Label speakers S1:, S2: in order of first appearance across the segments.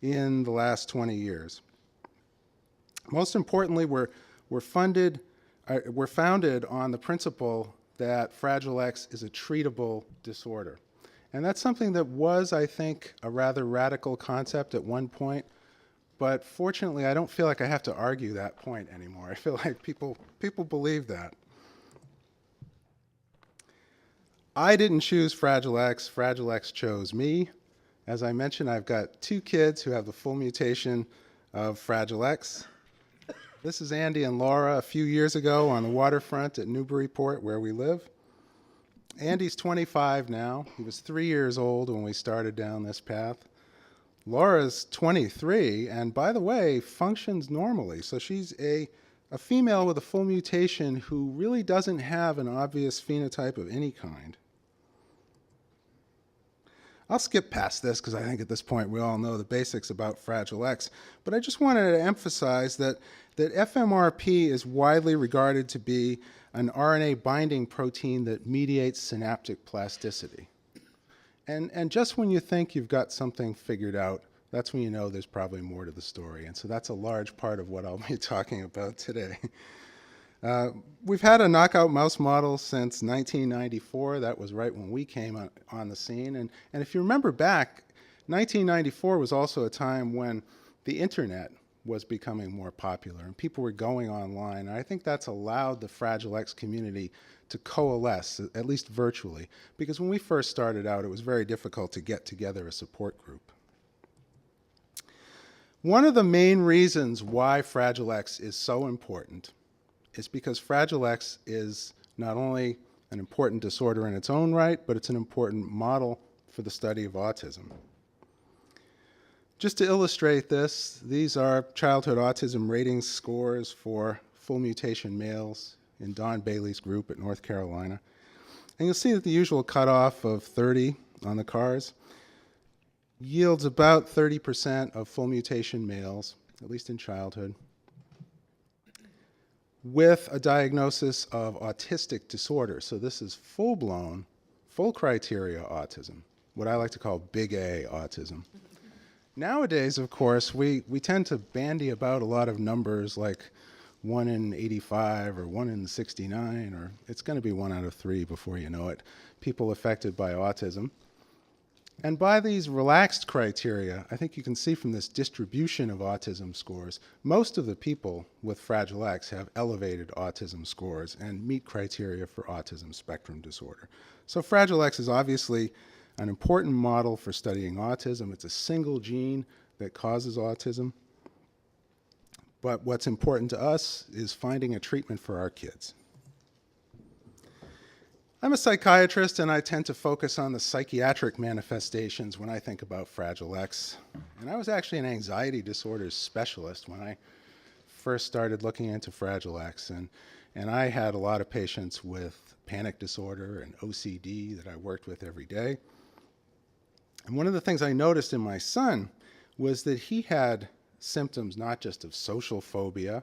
S1: in the last 20 years. Most importantly, we're founded on the principle that Fragile X is a treatable disorder. And that's something that was, I think, a rather radical concept at one point. But fortunately, I don't feel like I have to argue that point anymore. I feel like people believe that. I didn't choose Fragile X. Fragile X chose me. As I mentioned, I've got 2 kids who have the full mutation of Fragile X. This is Andy and Laura a few years ago on the waterfront at Newburyport, where we live. Andy's 25 now. He was 3 years old when we started down this path. Laura's 23, and by the way, functions normally. So she's a female with a full mutation who really doesn't have an obvious phenotype of any kind. I'll skip past this because I think at this point we all know the basics about Fragile X, but I just wanted to emphasize that FMRP is widely regarded to be an RNA binding protein that mediates synaptic plasticity. And just when you think you've got something figured out, that's when you know there's probably more to the story. And so that's a large part of what I'll be talking about today. We've had a knockout mouse model since 1994. That was right when we came on the scene. And if you remember back, 1994 was also a time when the internet was becoming more popular and people were going online. And I think that's allowed the Fragile X community to coalesce, at least virtually, because when we first started out, it was very difficult to get together a support group. One of the main reasons why Fragile X is so important is because Fragile X is not only an important disorder in its own right, but it's an important model for the study of autism. Just to illustrate this, these are childhood autism rating scores for full mutation males in Don Bailey's group at North Carolina. And you'll see that the usual cutoff of 30 on the cars yields about 30% of full mutation males, at least in childhood, with a diagnosis of autistic disorder. So this is full-blown, full criteria autism, what I like to call big A autism. Nowadays, of course, we tend to bandy about a lot of numbers like 1 in 85 or 1 in 69, or it's going to be 1 out of 3 before you know it, people affected by autism. And by these relaxed criteria, I think you can see from this distribution of autism scores, most of the people with Fragile X have elevated autism scores and meet criteria for autism spectrum disorder. So Fragile X is obviously an important model for studying autism. It's a single gene that causes autism. But what's important to us is finding a treatment for our kids. I'm a psychiatrist, and I tend to focus on the psychiatric manifestations when I think about Fragile X. And I was actually an anxiety disorders specialist when I first started looking into Fragile X. And I had a lot of patients with panic disorder and OCD that I worked with every day. And one of the things I noticed in my son was that he had symptoms not just of social phobia,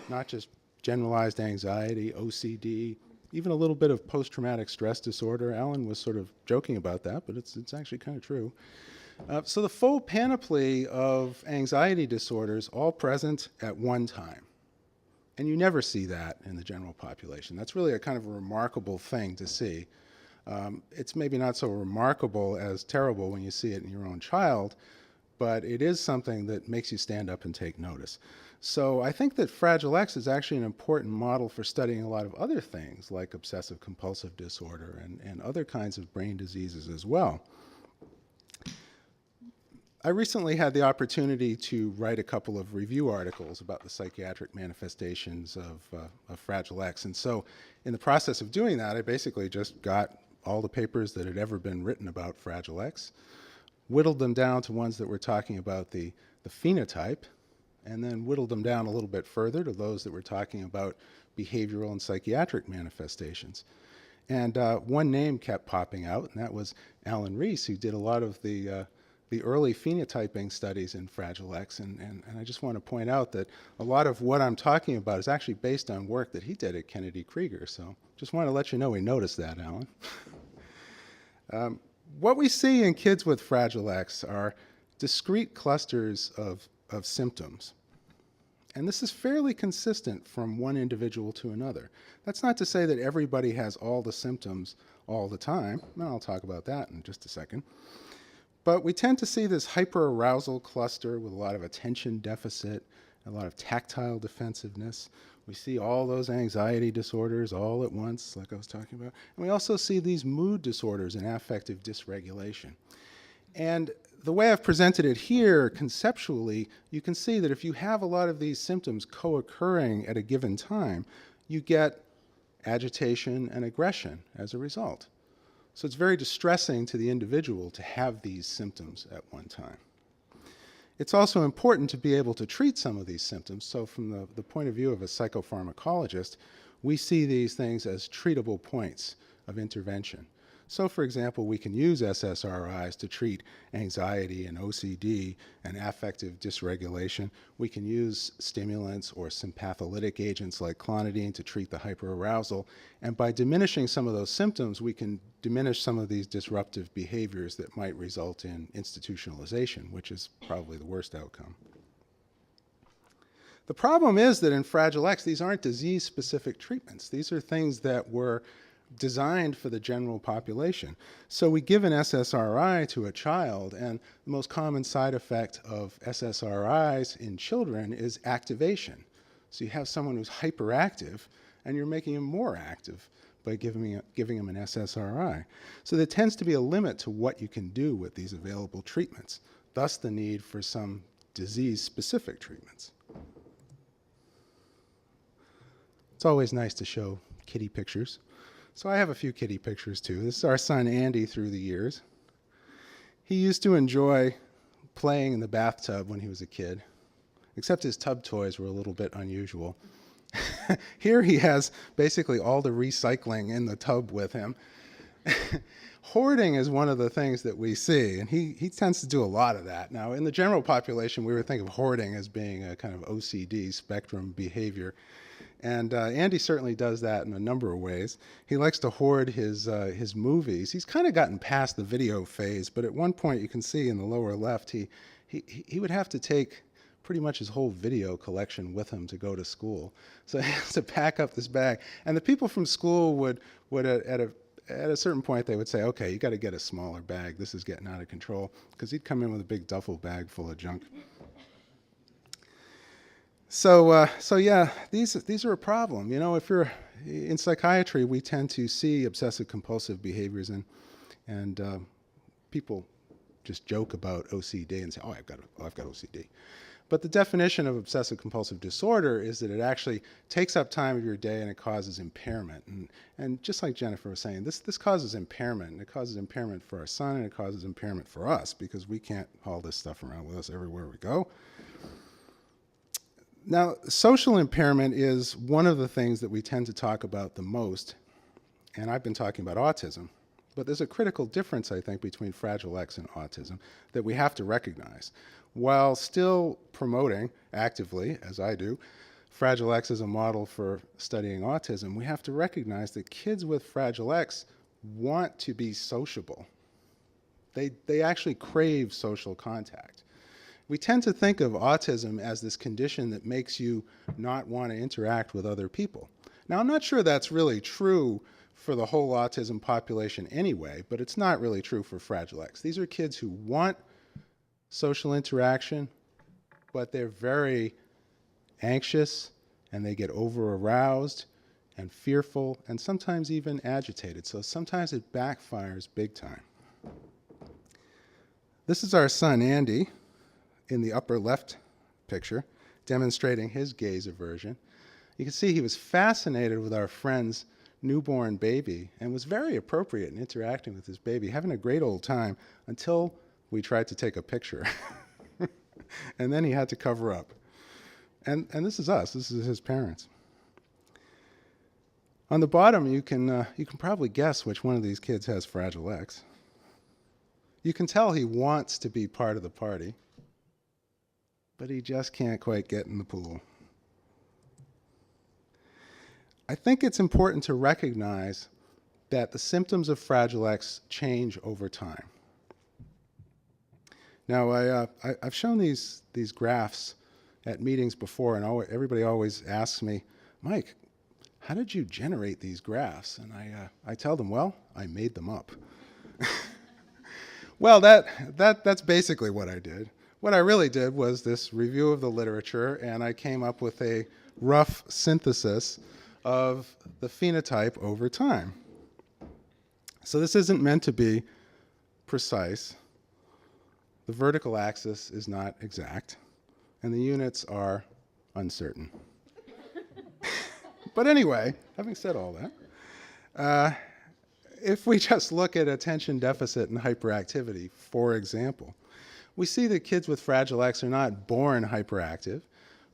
S1: not just generalized anxiety, OCD, even a little bit of post-traumatic stress disorder. Alan was sort of joking about that, but it's actually kind of true. So the full panoply of anxiety disorders all present at one time. And you never see that in the general population. That's really a kind of a remarkable thing to see. It's maybe not so remarkable as terrible when you see it in your own child, but it is something that makes you stand up and take notice. So I think that Fragile X is actually an important model for studying a lot of other things like obsessive compulsive disorder and other kinds of brain diseases as well. I recently had the opportunity to write a couple of review articles about the psychiatric manifestations of Fragile X. And so in the process of doing that, I basically just got all the papers that had ever been written about Fragile X, whittled them down to ones that were talking about the phenotype, and then whittled them down a little bit further to those that were talking about behavioral and psychiatric manifestations. And one name kept popping out, and that was Alan Reese, who did a lot of the early phenotyping studies in Fragile X. And I just want to point out that a lot of what I'm talking about is actually based on work that he did at Kennedy Krieger. So just want to let you know we noticed that, Alan. What we see in kids with Fragile X are discrete clusters of symptoms. And this is fairly consistent from one individual to another. That's not to say that everybody has all the symptoms all the time, and I'll talk about that in just a second. But we tend to see this hyperarousal cluster with a lot of attention deficit, a lot of tactile defensiveness. We see all those anxiety disorders all at once, like I was talking about. And we also see these mood disorders and affective dysregulation. And the way I've presented it here conceptually, you can see that if you have a lot of these symptoms co-occurring at a given time, you get agitation and aggression as a result. So it's very distressing to the individual to have these symptoms at one time. It's also important to be able to treat some of these symptoms. So from the point of view of a psychopharmacologist, we see these things as treatable points of intervention. So for example, we can use SSRIs to treat anxiety and OCD and affective dysregulation. We can use stimulants or sympatholytic agents like clonidine to treat the hyperarousal. And by diminishing some of those symptoms, we can diminish some of these disruptive behaviors that might result in institutionalization, which is probably the worst outcome. The problem is that in Fragile X, these aren't disease-specific treatments. These are things that were designed for the general population. So we give an SSRI to a child, and the most common side effect of SSRIs in children is activation. So you have someone who's hyperactive, and you're making him more active by giving him an SSRI. So there tends to be a limit to what you can do with these available treatments, thus the need for some disease-specific treatments. It's always nice to show kitty pictures. So I have a few kitty pictures too. This is our son Andy through the years. He used to enjoy playing in the bathtub when he was a kid, except his tub toys were a little bit unusual. Here he has basically all the recycling in the tub with him. Hoarding is one of the things that we see, and he tends to do a lot of that. Now, in the general population, we would think of hoarding as being a kind of OCD spectrum behavior. And Andy certainly does that in a number of ways. He likes to hoard his movies. He's kind of gotten past the video phase, but at one point you can see in the lower left, he would have to take pretty much his whole video collection with him to go to school. So he has to pack up this bag. And the people from school would at a certain point, they would say, okay, you got to get a smaller bag. This is getting out of control. Because he'd come in with a big duffel bag full of junk. So yeah, these are a problem. You know, if you're in psychiatry, we tend to see obsessive compulsive behaviors, and people just joke about OCD and say, oh, I've got OCD. But the definition of obsessive compulsive disorder is that it actually takes up time of your day and it causes impairment. And just like Jennifer was saying, this causes impairment. And it causes impairment for our son, and it causes impairment for us because we can't haul this stuff around with us everywhere we go. Now, social impairment is one of the things that we tend to talk about the most, and I've been talking about autism. But there's a critical difference, I think, between Fragile X and autism that we have to recognize. While still promoting actively, as I do, Fragile X as a model for studying autism, we have to recognize that kids with Fragile X want to be sociable. They actually crave social contact. We tend to think of autism as this condition that makes you not want to interact with other people. Now, I'm not sure that's really true for the whole autism population anyway, but it's not really true for Fragile X. These are kids who want social interaction, but they're very anxious, and they get over-aroused and fearful, and sometimes even agitated. So sometimes it backfires big time. This is our son, Andy, in the upper left picture, demonstrating his gaze aversion. You can see he was fascinated with our friend's newborn baby and was very appropriate in interacting with his baby, having a great old time until we tried to take a picture. And then he had to cover up. And this is us. This is his parents. On the bottom, you can probably guess which one of these kids has Fragile X. You can tell he wants to be part of the party, but he just can't quite get in the pool. I think it's important to recognize that the symptoms of Fragile X change over time. Now, I've shown these graphs at meetings before, and everybody always asks me, Mike, how did you generate these graphs? And I tell them, well, I made them up. Well, that's basically what I did. What I really did was this review of the literature, and I came up with a rough synthesis of the phenotype over time. So this isn't meant to be precise. The vertical axis is not exact, and the units are uncertain. But anyway, having said all that, if we just look at attention deficit and hyperactivity, for example, we see that kids with Fragile X are not born hyperactive,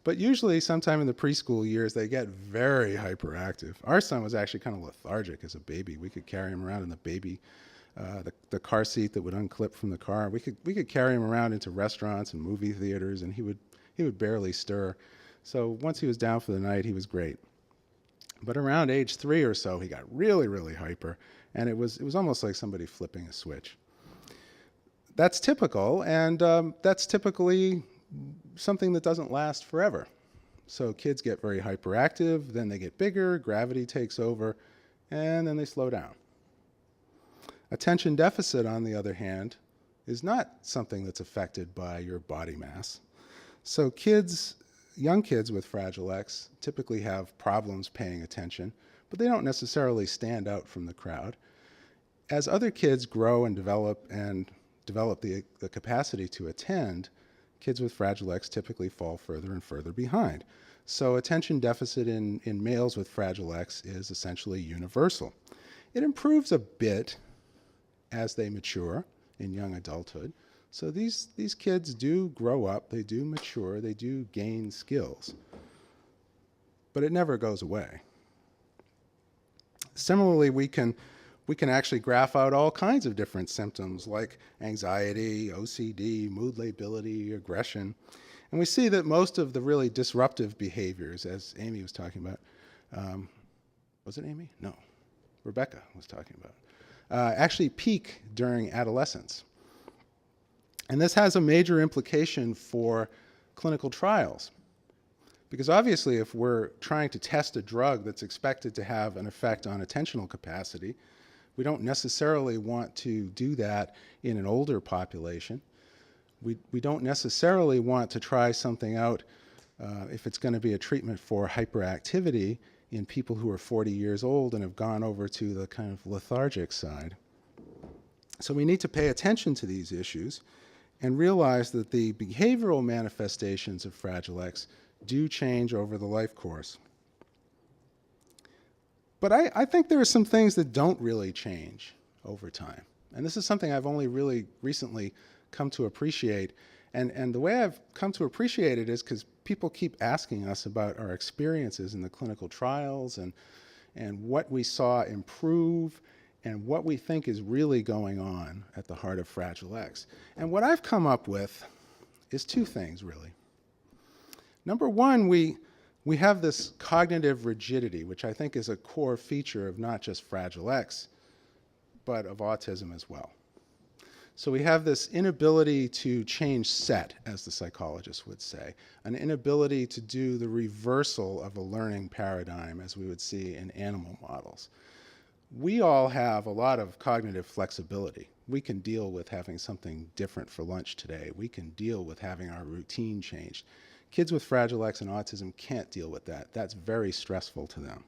S1: but usually sometime in the preschool years, they get very hyperactive. Our son was actually kind of lethargic as a baby. We could carry him around in the car seat that would unclip from the car. We could carry him around into restaurants and movie theaters, and he would barely stir. So once he was down for the night, he was great. But around age 3 or so, he got really, really hyper, and it was almost like somebody flipping a switch. That's typical, and that's typically something that doesn't last forever. So kids get very hyperactive, then they get bigger, gravity takes over, and then they slow down. Attention deficit, on the other hand, is not something that's affected by your body mass. So young kids with Fragile X typically have problems paying attention, but they don't necessarily stand out from the crowd. As other kids grow and develop the capacity to attend, kids with Fragile X typically fall further and further behind. So attention deficit in males with Fragile X is essentially universal. It improves a bit as they mature in young adulthood. So these kids do grow up, they do mature, they do gain skills, but it never goes away. Similarly, we can actually graph out all kinds of different symptoms like anxiety, OCD, mood lability, aggression. And we see that most of the really disruptive behaviors, as Amy was talking about, was it Amy? No, Rebecca was talking about, actually peak during adolescence. And this has a major implication for clinical trials. Because obviously, if we're trying to test a drug that's expected to have an effect on attentional capacity, we don't necessarily want to do that in an older population. We don't necessarily want to try something out if it's going to be a treatment for hyperactivity in people who are 40 years old and have gone over to the kind of lethargic side. So we need to pay attention to these issues and realize that the behavioral manifestations of Fragile X do change over the life course. But I think there are some things that don't really change over time. And this is something I've only really recently come to appreciate. And the way I've come to appreciate it is because people keep asking us about our experiences in the clinical trials and what we saw improve and what we think is really going on at the heart of Fragile X. And what I've come up with is two things, really. Number one, we have this cognitive rigidity, which I think is a core feature of not just Fragile X, but of autism as well. So we have this inability to change set, as the psychologists would say, an inability to do the reversal of a learning paradigm, as we would see in animal models. We all have a lot of cognitive flexibility. We can deal with having something different for lunch today. We can deal with having our routine changed. Kids with Fragile X and autism can't deal with that. That's very stressful to them.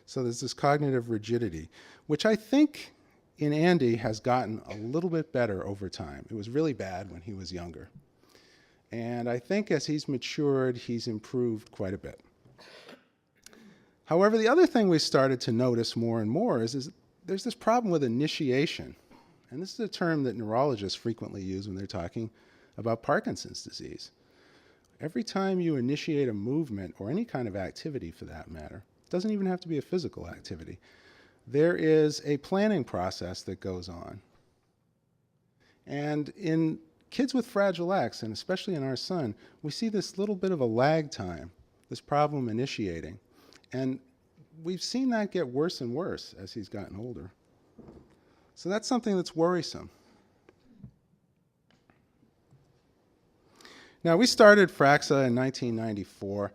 S1: So there's this cognitive rigidity, which I think in Andy has gotten a little bit better over time. It was really bad when he was younger. And I think as he's matured, he's improved quite a bit. However, the other thing we started to notice more and more is there's this problem with initiation. And this is a term that neurologists frequently use when they're talking about Parkinson's disease. Every time you initiate a movement, or any kind of activity for that matter, it doesn't even have to be a physical activity, there is a planning process that goes on. And in kids with Fragile X, and especially in our son, we see this little bit of a lag time, this problem initiating. And we've seen that get worse and worse as he's gotten older. So that's something that's worrisome. Now, we started Fraxa in 1994,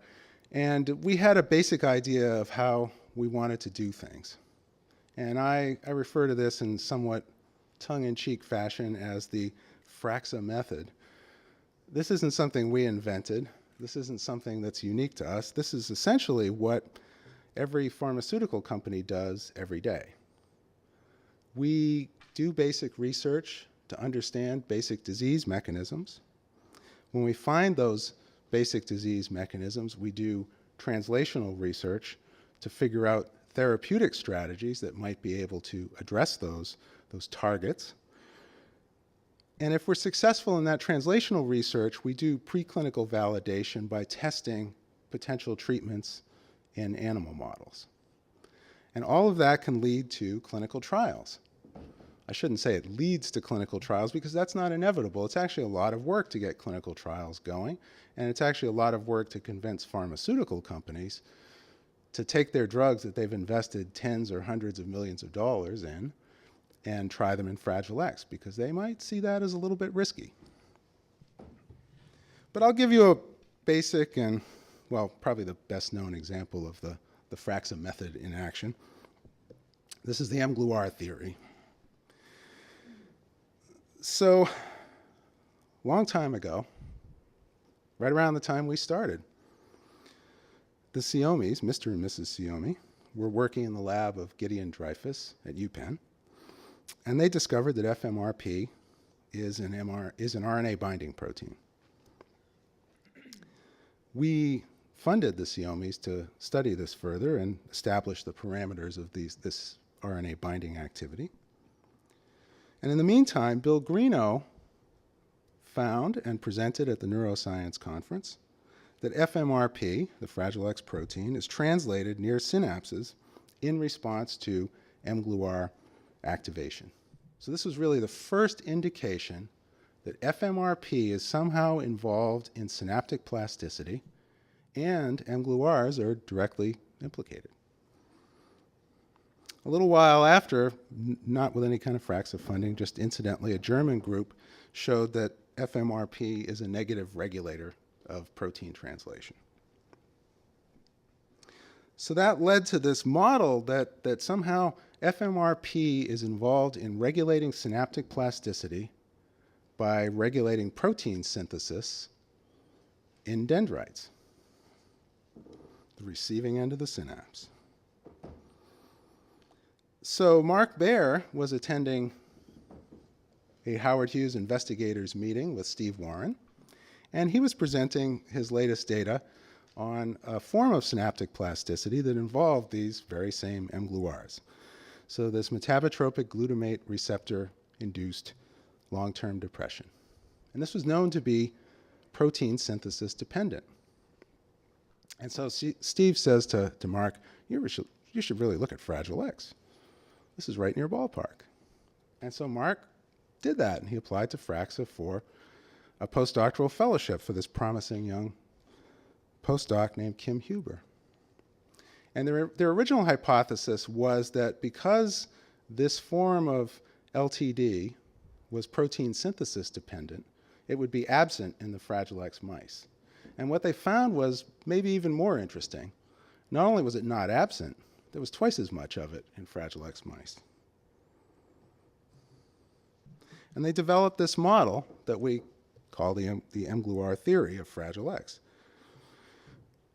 S1: and we had a basic idea of how we wanted to do things. And I refer to this in somewhat tongue-in-cheek fashion as the Fraxa method. This isn't something we invented. This isn't something that's unique to us. This is essentially what every pharmaceutical company does every day. We do basic research to understand basic disease mechanisms. When we find those basic disease mechanisms, we do translational research to figure out therapeutic strategies that might be able to address those targets. And if we're successful in that translational research, we do preclinical validation by testing potential treatments in animal models. And all of that can lead to clinical trials. I shouldn't say it leads to clinical trials because that's not inevitable. It's actually a lot of work to get clinical trials going, and it's actually a lot of work to convince pharmaceutical companies to take their drugs that they've invested tens or hundreds of millions of dollars in and try them in Fragile X, because they might see that as a little bit risky. But I'll give you a basic and, well, probably the best known example of the Fraxa method in action. This is the mGluR theory. So, long time ago, right around the time we started, the Siomis, Mr. and Mrs. Siomi, were working in the lab of Gideon Dreyfus at UPenn, and they discovered that FMRP is an RNA binding protein. We funded the Siomis to study this further and establish the parameters of this RNA binding activity. And in the meantime, Bill Greeno found and presented at the Neuroscience Conference that FMRP, the Fragile X protein, is translated near synapses in response to mGluR activation. So this was really the first indication that FMRP is somehow involved in synaptic plasticity, and mGluRs are directly implicated. A little while after, not with any kind of Fraxa funding, just incidentally, a German group showed that FMRP is a negative regulator of protein translation. So that led to this model that somehow FMRP is involved in regulating synaptic plasticity by regulating protein synthesis in dendrites, the receiving end of the synapse. So Mark Baer was attending a Howard Hughes investigators meeting with Steve Warren, and he was presenting his latest data on a form of synaptic plasticity that involved these very same mGluRs. So this metabotropic glutamate receptor-induced long-term depression. And this was known to be protein synthesis dependent. And so Steve says to Mark, you should really look at Fragile X. This is right in your ballpark. And so Mark did that, and he applied to Fraxa for a postdoctoral fellowship for this promising young postdoc named Kim Huber. And their original hypothesis was that because this form of LTD was protein synthesis dependent, it would be absent in the Fragile X mice. And what they found was maybe even more interesting. Not only was it not absent, there was twice as much of it in Fragile X mice. And they developed this model that we call the mGluR theory of Fragile X.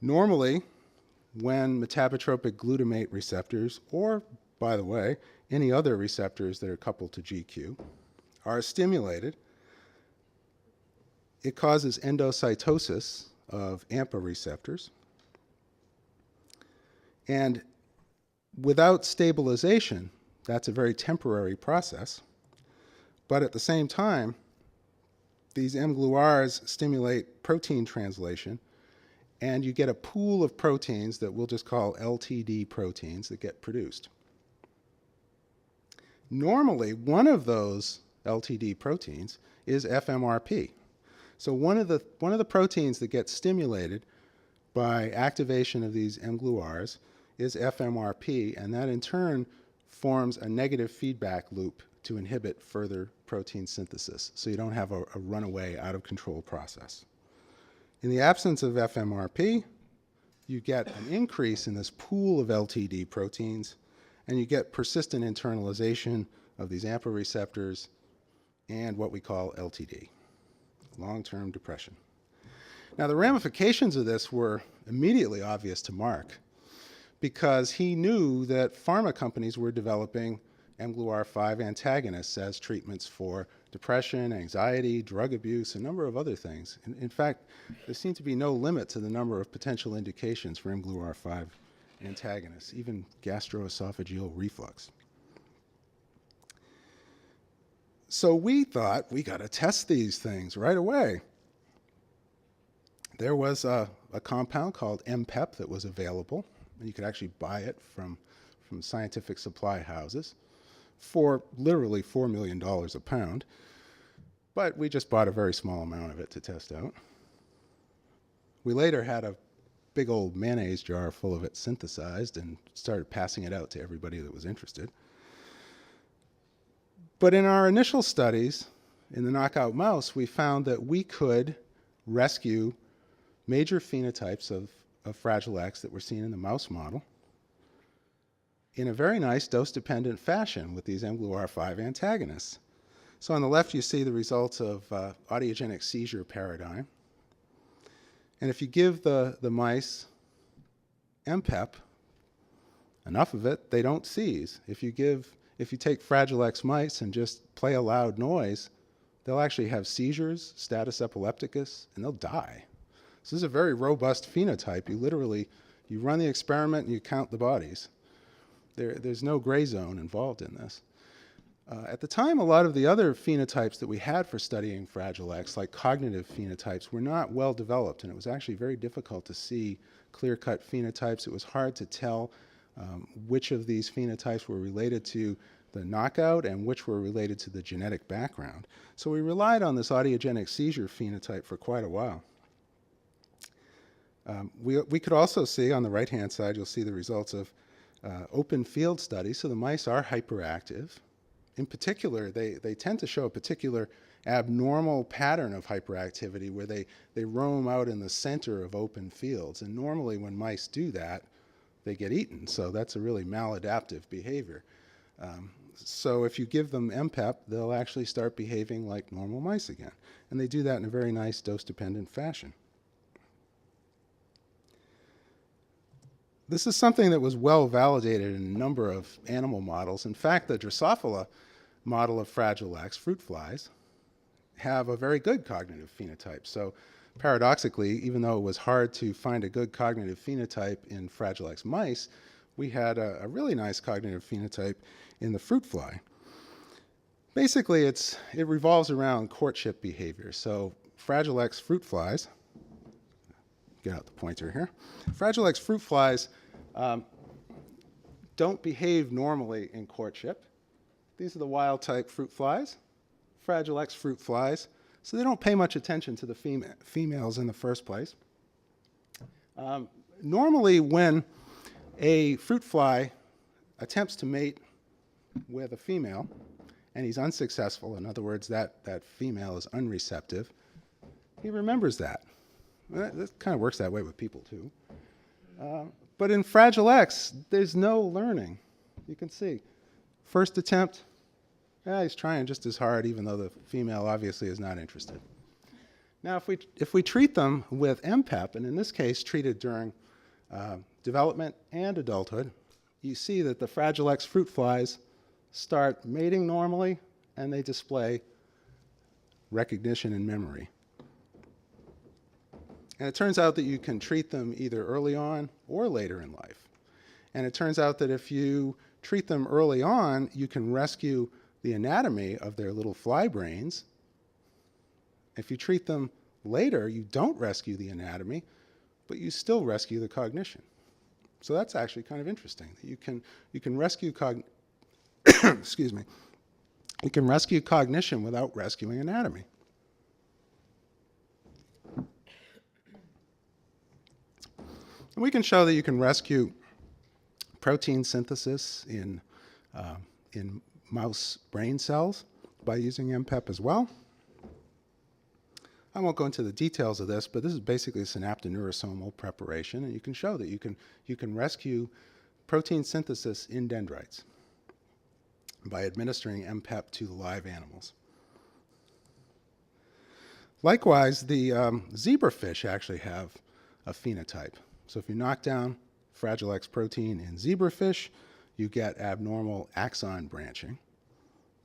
S1: Normally, when metabotropic glutamate receptors, or, by the way, any other receptors that are coupled to GQ, are stimulated, it causes endocytosis of AMPA receptors. And without stabilization, that's a very temporary process. But at the same time, these mGluRs stimulate protein translation, and you get a pool of proteins that we'll just call LTD proteins that get produced. Normally, one of those LTD proteins is FMRP. So one of the proteins that gets stimulated by activation of these mGluRs is FMRP, and that in turn forms a negative feedback loop to inhibit further protein synthesis, so you don't have a runaway, out of control process. In the absence of FMRP, you get an increase in this pool of LTD proteins, and you get persistent internalization of these AMPA receptors and what we call LTD, long-term depression. Now, the ramifications of this were immediately obvious to Mark because he knew that pharma companies were developing mGluR5 antagonists as treatments for depression, anxiety, drug abuse, a number of other things. In fact, there seemed to be no limit to the number of potential indications for mGluR5 antagonists, even gastroesophageal reflux. So we thought, we got to test these things right away. There was a compound called MPEP that was available, and you could actually buy it from scientific supply houses for literally $4 million a pound. But we just bought a very small amount of it to test out. We later had a big old mayonnaise jar full of it synthesized and started passing it out to everybody that was interested. But in our initial studies in the knockout mouse, we found that we could rescue major phenotypes of Fragile X that were seen in the mouse model in a very nice dose-dependent fashion with these mGluR5 antagonists. So on the left, you see the results of audiogenic seizure paradigm. And if you give the mice MPEP, enough of it, they don't seize. If you take Fragile X mice and just play a loud noise, they'll actually have seizures, status epilepticus, and they'll die. So this is a very robust phenotype. You run the experiment and you count the bodies. There's no gray zone involved in this. At the time, a lot of the other phenotypes that we had for studying Fragile X, like cognitive phenotypes, were not well developed, and it was actually very difficult to see clear-cut phenotypes. It was hard to tell which of these phenotypes were related to the knockout and which were related to the genetic background. So we relied on this audiogenic seizure phenotype for quite a while. We could also see on the right-hand side, you'll see the results of open field studies. So the mice are hyperactive. In particular, they tend to show a particular abnormal pattern of hyperactivity where they roam out in the center of open fields. And normally when mice do that, they get eaten. So that's a really maladaptive behavior. So if you give them MPEP, they'll actually start behaving like normal mice again. And they do that in a very nice dose-dependent fashion. This is something that was well validated in a number of animal models. In fact, the Drosophila model of Fragile X, fruit flies, have a very good cognitive phenotype. So paradoxically, even though it was hard to find a good cognitive phenotype in Fragile X mice, we had a really nice cognitive phenotype in the fruit fly. Basically, it revolves around courtship behavior. So Fragile X fruit flies, get out the pointer here. Fragile X fruit flies don't behave normally in courtship. These are the wild type fruit flies, Fragile X fruit flies. So they don't pay much attention to the females in the first place. Normally when a fruit fly attempts to mate with a female and he's unsuccessful, in other words, that female is unreceptive, he remembers that. That kind of works that way with people too. But in Fragile X, there's no learning. You can see. First attempt, he's trying just as hard, even though the female obviously is not interested. Now, if we treat them with MPEP, and in this case treated during development and adulthood, you see that the Fragile X fruit flies start mating normally, and they display recognition and memory. And it turns out that you can treat them either early on or later in life. And it turns out that if you treat them early on, you can rescue the anatomy of their little fly brains. If you treat them later, you don't rescue the anatomy, but you still rescue the cognition. So that's actually kind of interesting. You can rescue excuse me. You can rescue cognition without rescuing anatomy. And we can show that you can rescue protein synthesis in mouse brain cells by using MPEP as well. I won't go into the details of this, but this is basically a synaptoneurosomal preparation, and you can show that you can rescue protein synthesis in dendrites by administering mPEP to the live animals. Likewise, the zebrafish actually have a phenotype. So if you knock down Fragile X protein in zebrafish, you get abnormal axon branching,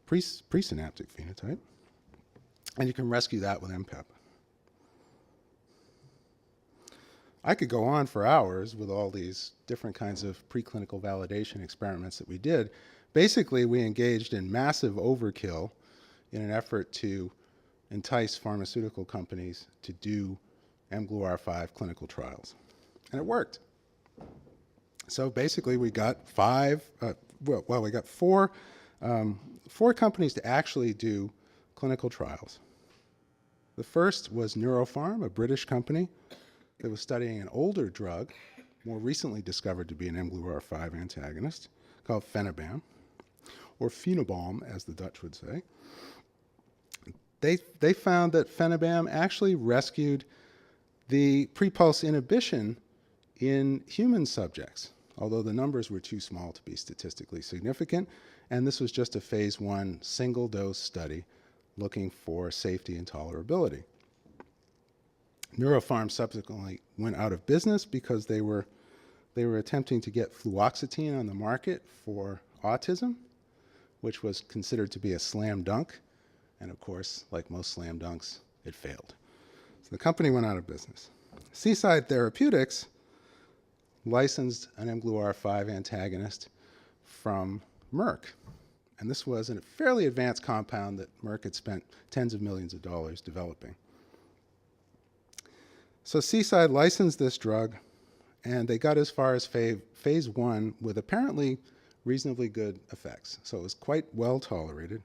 S1: presynaptic phenotype, and you can rescue that with mPEP. I could go on for hours with all these different kinds of preclinical validation experiments that we did. Basically, we engaged in massive overkill in an effort to entice pharmaceutical companies to do mGluR5 clinical trials. And it worked. So basically, we got four companies to actually do clinical trials. The first was Neuropharm, a British company that was studying an older drug, more recently discovered to be an mGluR5 antagonist, called Phenibam, or Phenobam, as the Dutch would say. They found that Phenibam actually rescued the pre-pulse inhibition in human subjects, although the numbers were too small to be statistically significant, and this was just a phase 1 single-dose study looking for safety and tolerability. Neuropharm subsequently went out of business because they were attempting to get fluoxetine on the market for autism, which was considered to be a slam dunk. And of course, like most slam dunks, it failed. So the company went out of business. Seaside Therapeutics licensed an mGluR5 antagonist from Merck. And this was a fairly advanced compound that Merck had spent tens of millions of dollars developing. So Seaside licensed this drug, and they got as far as phase 1 with apparently reasonably good effects. So it was quite well tolerated.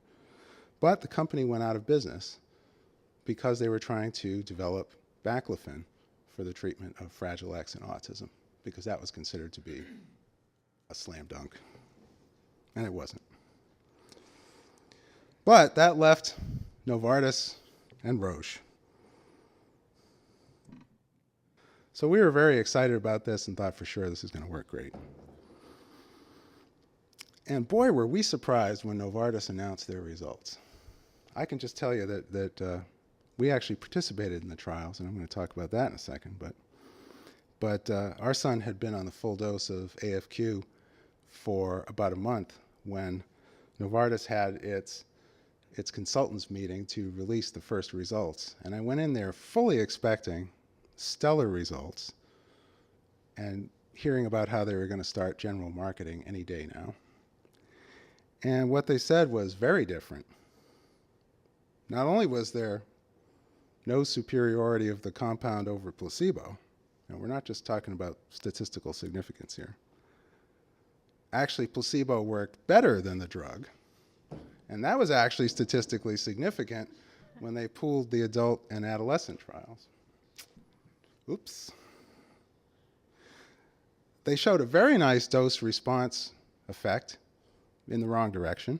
S1: But the company went out of business because they were trying to develop baclofen for the treatment of Fragile X and autism, because that was considered to be a slam dunk. And it wasn't. But that left Novartis and Roche. So we were very excited about this and thought for sure this is going to work great. And boy, were we surprised when Novartis announced their results. I can just tell you that we actually participated in the trials, and I'm going to talk about that in a second. But our son had been on the full dose of AFQ for about a month when Novartis had its consultants meeting to release the first results. And I went in there fully expecting stellar results and hearing about how they were going to start general marketing any day now. And what they said was very different. Not only was there no superiority of the compound over placebo, and we're not just talking about statistical significance here. Actually, placebo worked better than the drug, and that was actually statistically significant when they pooled the adult and adolescent trials. Oops. They showed a very nice dose response effect in the wrong direction.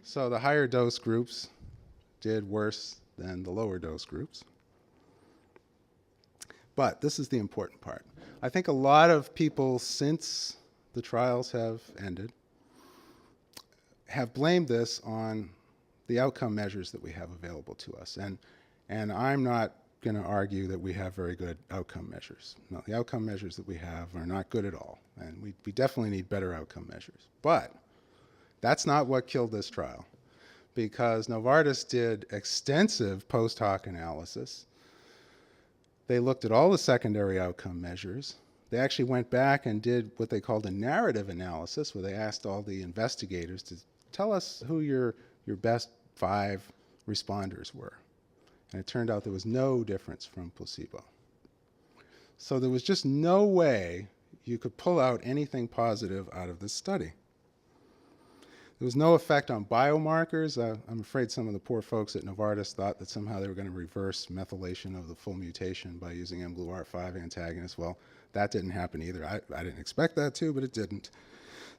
S1: So the higher dose groups did worse than the lower dose groups. But this is the important part. I think a lot of people, since the trials have ended, have blamed this on the outcome measures that we have available to us. And I'm not going to argue that we have very good outcome measures. No, the outcome measures that we have are not good at all, and we definitely need better outcome measures. But that's not what killed this trial, because Novartis did extensive post hoc analysis. They looked at all the secondary outcome measures. They actually went back and did what they called a narrative analysis, where they asked all the investigators to tell us who your best 5 responders were. And it turned out there was no difference from placebo. So there was just no way you could pull out anything positive out of this study. There was no effect on biomarkers. I'm afraid some of the poor folks at Novartis thought that somehow they were going to reverse methylation of the full mutation by using mGluR5 antagonists. Well, that didn't happen either. I didn't expect that to, but it didn't.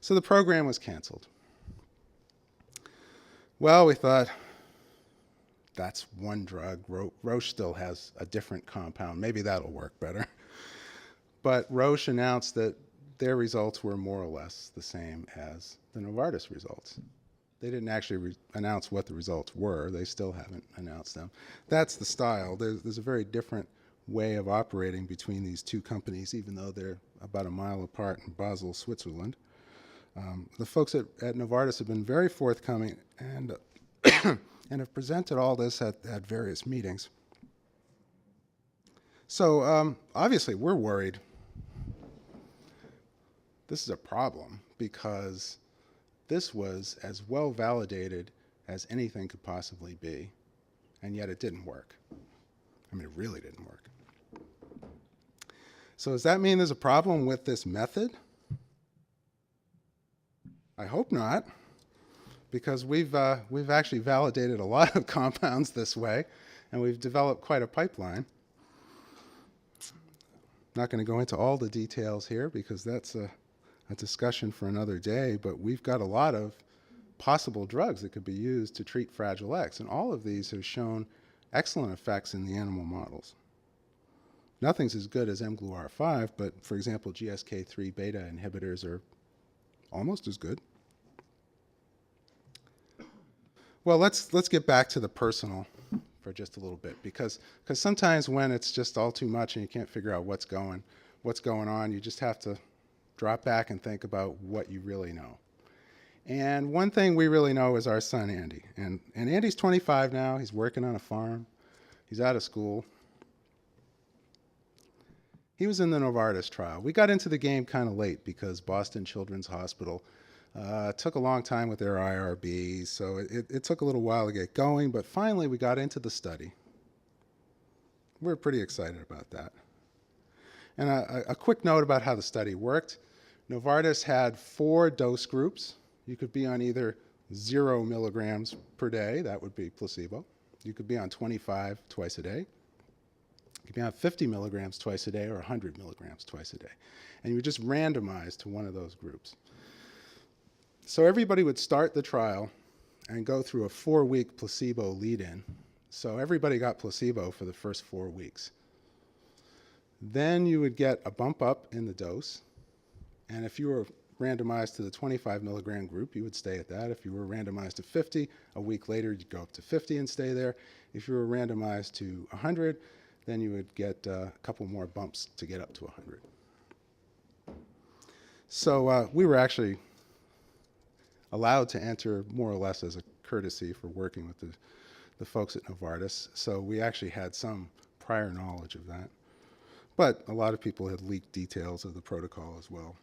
S1: So the program was canceled. Well, we thought, That's one drug. Roche still has a different compound. Maybe that'll work better. But Roche announced that their results were more or less the same as the Novartis results. They didn't actually announce what the results were. They still haven't announced them. That's the style. There's a very different way of operating between these two companies, even though they're about a mile apart in Basel, Switzerland. The folks at Novartis have been very forthcoming and and have presented all this at various meetings. So obviously we're worried. This is a problem because this was as well validated as anything could possibly be, and yet it didn't work. I mean, it really didn't work. So does that mean there's a problem with this method? I hope not, because we've actually validated a lot of compounds this way, and we've developed quite a pipeline. Not going to go into all the details here because that's a discussion for another day, but we've got a lot of possible drugs that could be used to treat Fragile X, and all of these have shown excellent effects in the animal models. Nothing's as good as mGluR5, but for example, GSK3 beta inhibitors are almost as good. Well, let's get back to the personal for just a little bit, because sometimes when it's just all too much and you can't figure out what's going on, you just have to drop back and think about what you really know. And one thing we really know is our son Andy. And Andy's 25 now. He's working on a farm. He's out of school. He was in the Novartis trial. We got into the game kind of late because Boston Children's Hospital took a long time with their IRB, so it took a little while to get going, but finally we got into the study. We're pretty excited about that. And a quick note about how the study worked. Novartis had 4 dose groups. You could be on either 0 milligrams per day, that would be placebo. You could be on 25 twice a day. You could be on 50 milligrams twice a day or 100 milligrams twice a day. And you were just randomized to one of those groups. So everybody would start the trial and go through a 4-week placebo lead-in. So everybody got placebo for the first 4 weeks. Then you would get a bump up in the dose. And if you were randomized to the 25 milligram group, you would stay at that. If you were randomized to 50, a week later you'd go up to 50 and stay there. If you were randomized to 100, then you would get a couple more bumps to get up to 100. So we were actually allowed to enter more or less as a courtesy for working with the folks at Novartis. So we actually had some prior knowledge of that. But a lot of people had leaked details of the protocol as well.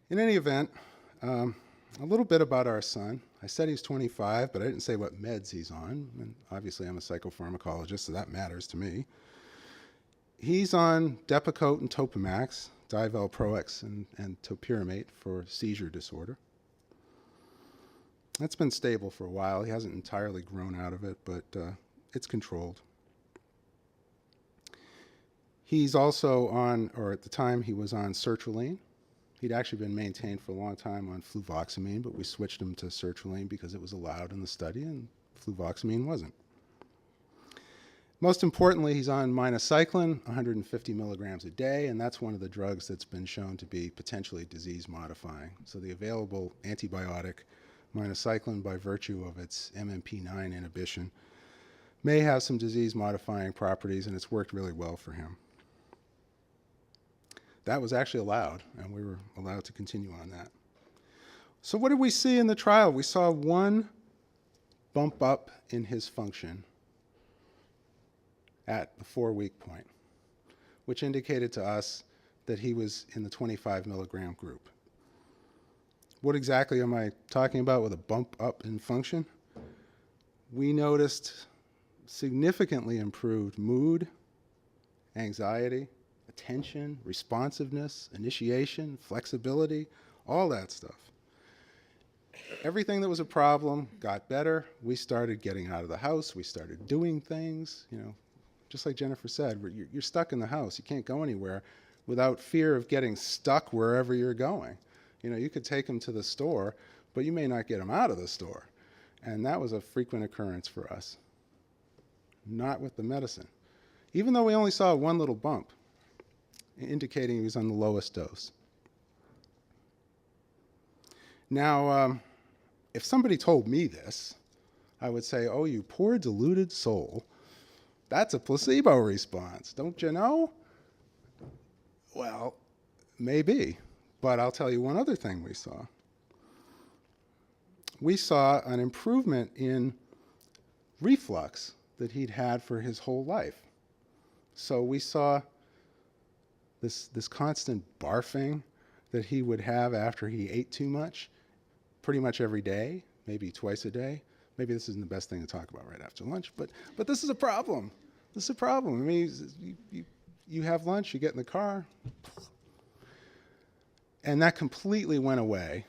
S1: In any event, a little bit about our son. I said he's 25, but I didn't say what meds he's on. And obviously I'm a psychopharmacologist, so that matters to me. He's on Depakote and Topamax, divalproex and topiramate for seizure disorder. That's been stable for a while. He hasn't entirely grown out of it, but it's controlled. He's also on, or at the time he was on sertraline. He'd actually been maintained for a long time on fluvoxamine, but we switched him to sertraline because it was allowed in the study and fluvoxamine wasn't. Most importantly, he's on minocycline, 150 milligrams a day, and that's one of the drugs that's been shown to be potentially disease-modifying. So the available antibiotic, minocycline, by virtue of its MMP9 inhibition, may have some disease-modifying properties, and it's worked really well for him. That was actually allowed, and we were allowed to continue on that. So what did we see in the trial? We saw one bump up in his function at the 4-week point, which indicated to us that he was in the 25 milligram group. What exactly am I talking about with a bump up in function? We noticed significantly improved mood, anxiety, attention, responsiveness, initiation, flexibility, all that stuff. Everything that was a problem got better. We started getting out of the house. We started doing things, just like Jennifer said, you're stuck in the house. You can't go anywhere without fear of getting stuck wherever you're going. You could take them to the store, but you may not get them out of the store. And that was a frequent occurrence for us. Not with the medicine. Even though we only saw one little bump, indicating he was on the lowest dose. Now, if somebody told me this, I would say, oh, you poor deluded soul, that's a placebo response, don't you know? Well, maybe, but I'll tell you one other thing we saw. We saw an improvement in reflux that he'd had for his whole life. So we saw this constant barfing that he would have after he ate too much, pretty much every day, maybe twice a day. Maybe this isn't the best thing to talk about right after lunch, but this is a problem. This is a problem. I mean, you have lunch, you get in the car, and that completely went away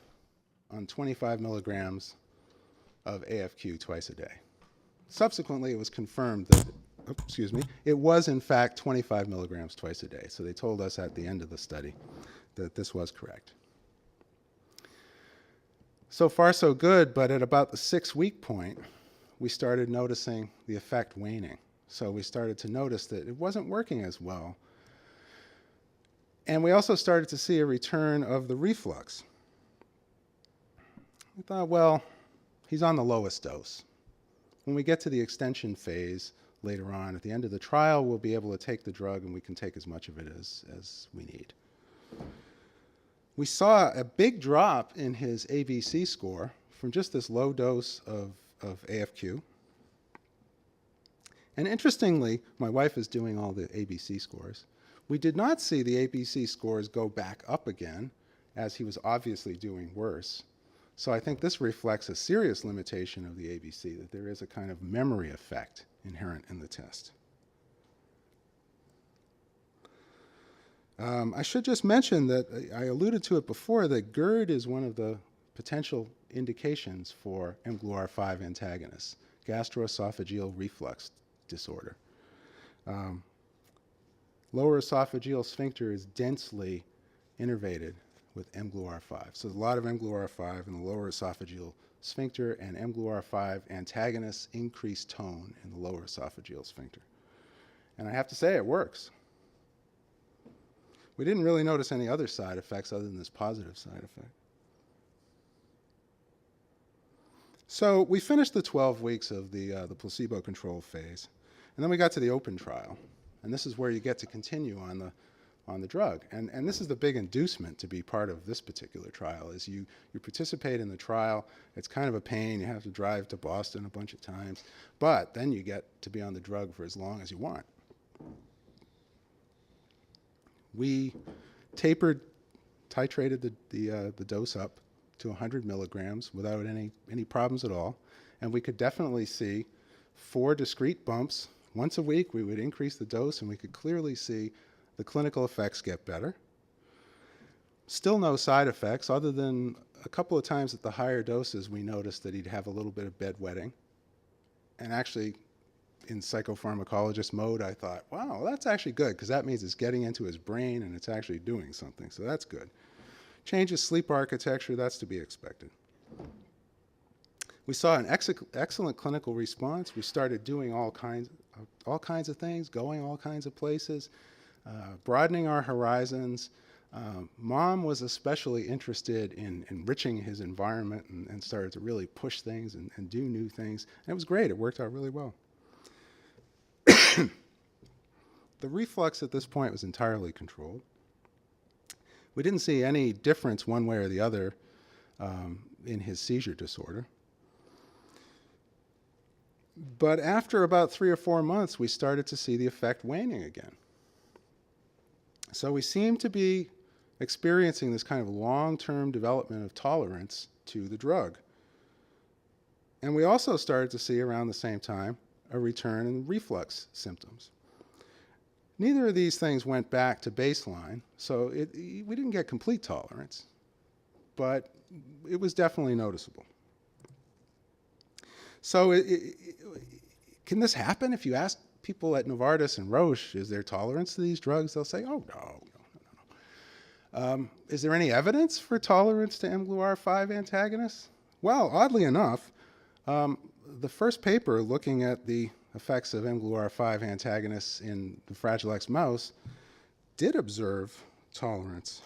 S1: on 25 milligrams of AFQ twice a day. Subsequently, it was confirmed that, it was in fact 25 milligrams twice a day. So they told us at the end of the study that this was correct. So far, so good, but at about the 6-week point, we started noticing the effect waning. So we started to notice that it wasn't working as well. And we also started to see a return of the reflux. We thought, well, he's on the lowest dose. When we get to the extension phase later on, at the end of the trial, we'll be able to take the drug and we can take as much of it as we need. We saw a big drop in his ABC score from just this low dose of AFQ. And interestingly, my wife is doing all the ABC scores. We did not see the ABC scores go back up again, as he was obviously doing worse. So I think this reflects a serious limitation of the ABC, that there is a kind of memory effect inherent in the test. I should just mention that I alluded to it before, that GERD is one of the potential indications for mGluR5 antagonists, gastroesophageal reflux disorder. Lower esophageal sphincter is densely innervated with mGluR5. So there's a lot of mGluR5 in the lower esophageal sphincter, and mGluR5 antagonists increase tone in the lower esophageal sphincter. And I have to say, it works. We didn't really notice any other side effects other than this positive side effect. So we finished the 12 weeks of the placebo-controlled phase, and then we got to the open trial. And this is where you get to continue on the drug. And this is the big inducement to be part of this particular trial, is you participate in the trial. It's kind of a pain. You have to drive to Boston a bunch of times. But then you get to be on the drug for as long as you want. We titrated the dose up to 100 milligrams without any problems at all. And we could definitely see 4 discrete bumps. Once a week, we would increase the dose, and we could clearly see the clinical effects get better. Still no side effects, other than a couple of times at the higher doses, we noticed that he'd have a little bit of bedwetting. And actually, in psychopharmacologist mode, I thought, wow, that's actually good, because that means it's getting into his brain and it's actually doing something, so that's good. Change of sleep architecture, that's to be expected. We saw an excellent clinical response. We started doing all kinds of things, going all kinds of places, broadening our horizons. Mom was especially interested in enriching his environment and started to really push things and do new things. And it was great. It worked out really well. The reflux at this point was entirely controlled. We didn't see any difference one way or the other in his seizure disorder. But after about 3 or 4 months, we started to see the effect waning again. So we seem to be experiencing this kind of long-term development of tolerance to the drug. And we also started to see around the same time a return in reflux symptoms. Neither of these things went back to baseline, so we didn't get complete tolerance, but it was definitely noticeable. So can this happen? If you ask people at Novartis and Roche, is there tolerance to these drugs? They'll say, oh, no. Is there any evidence for tolerance to mGluR5 antagonists? Well, oddly enough, The first paper looking at the effects of mGluR5 antagonists in the Fragile X mouse did observe tolerance.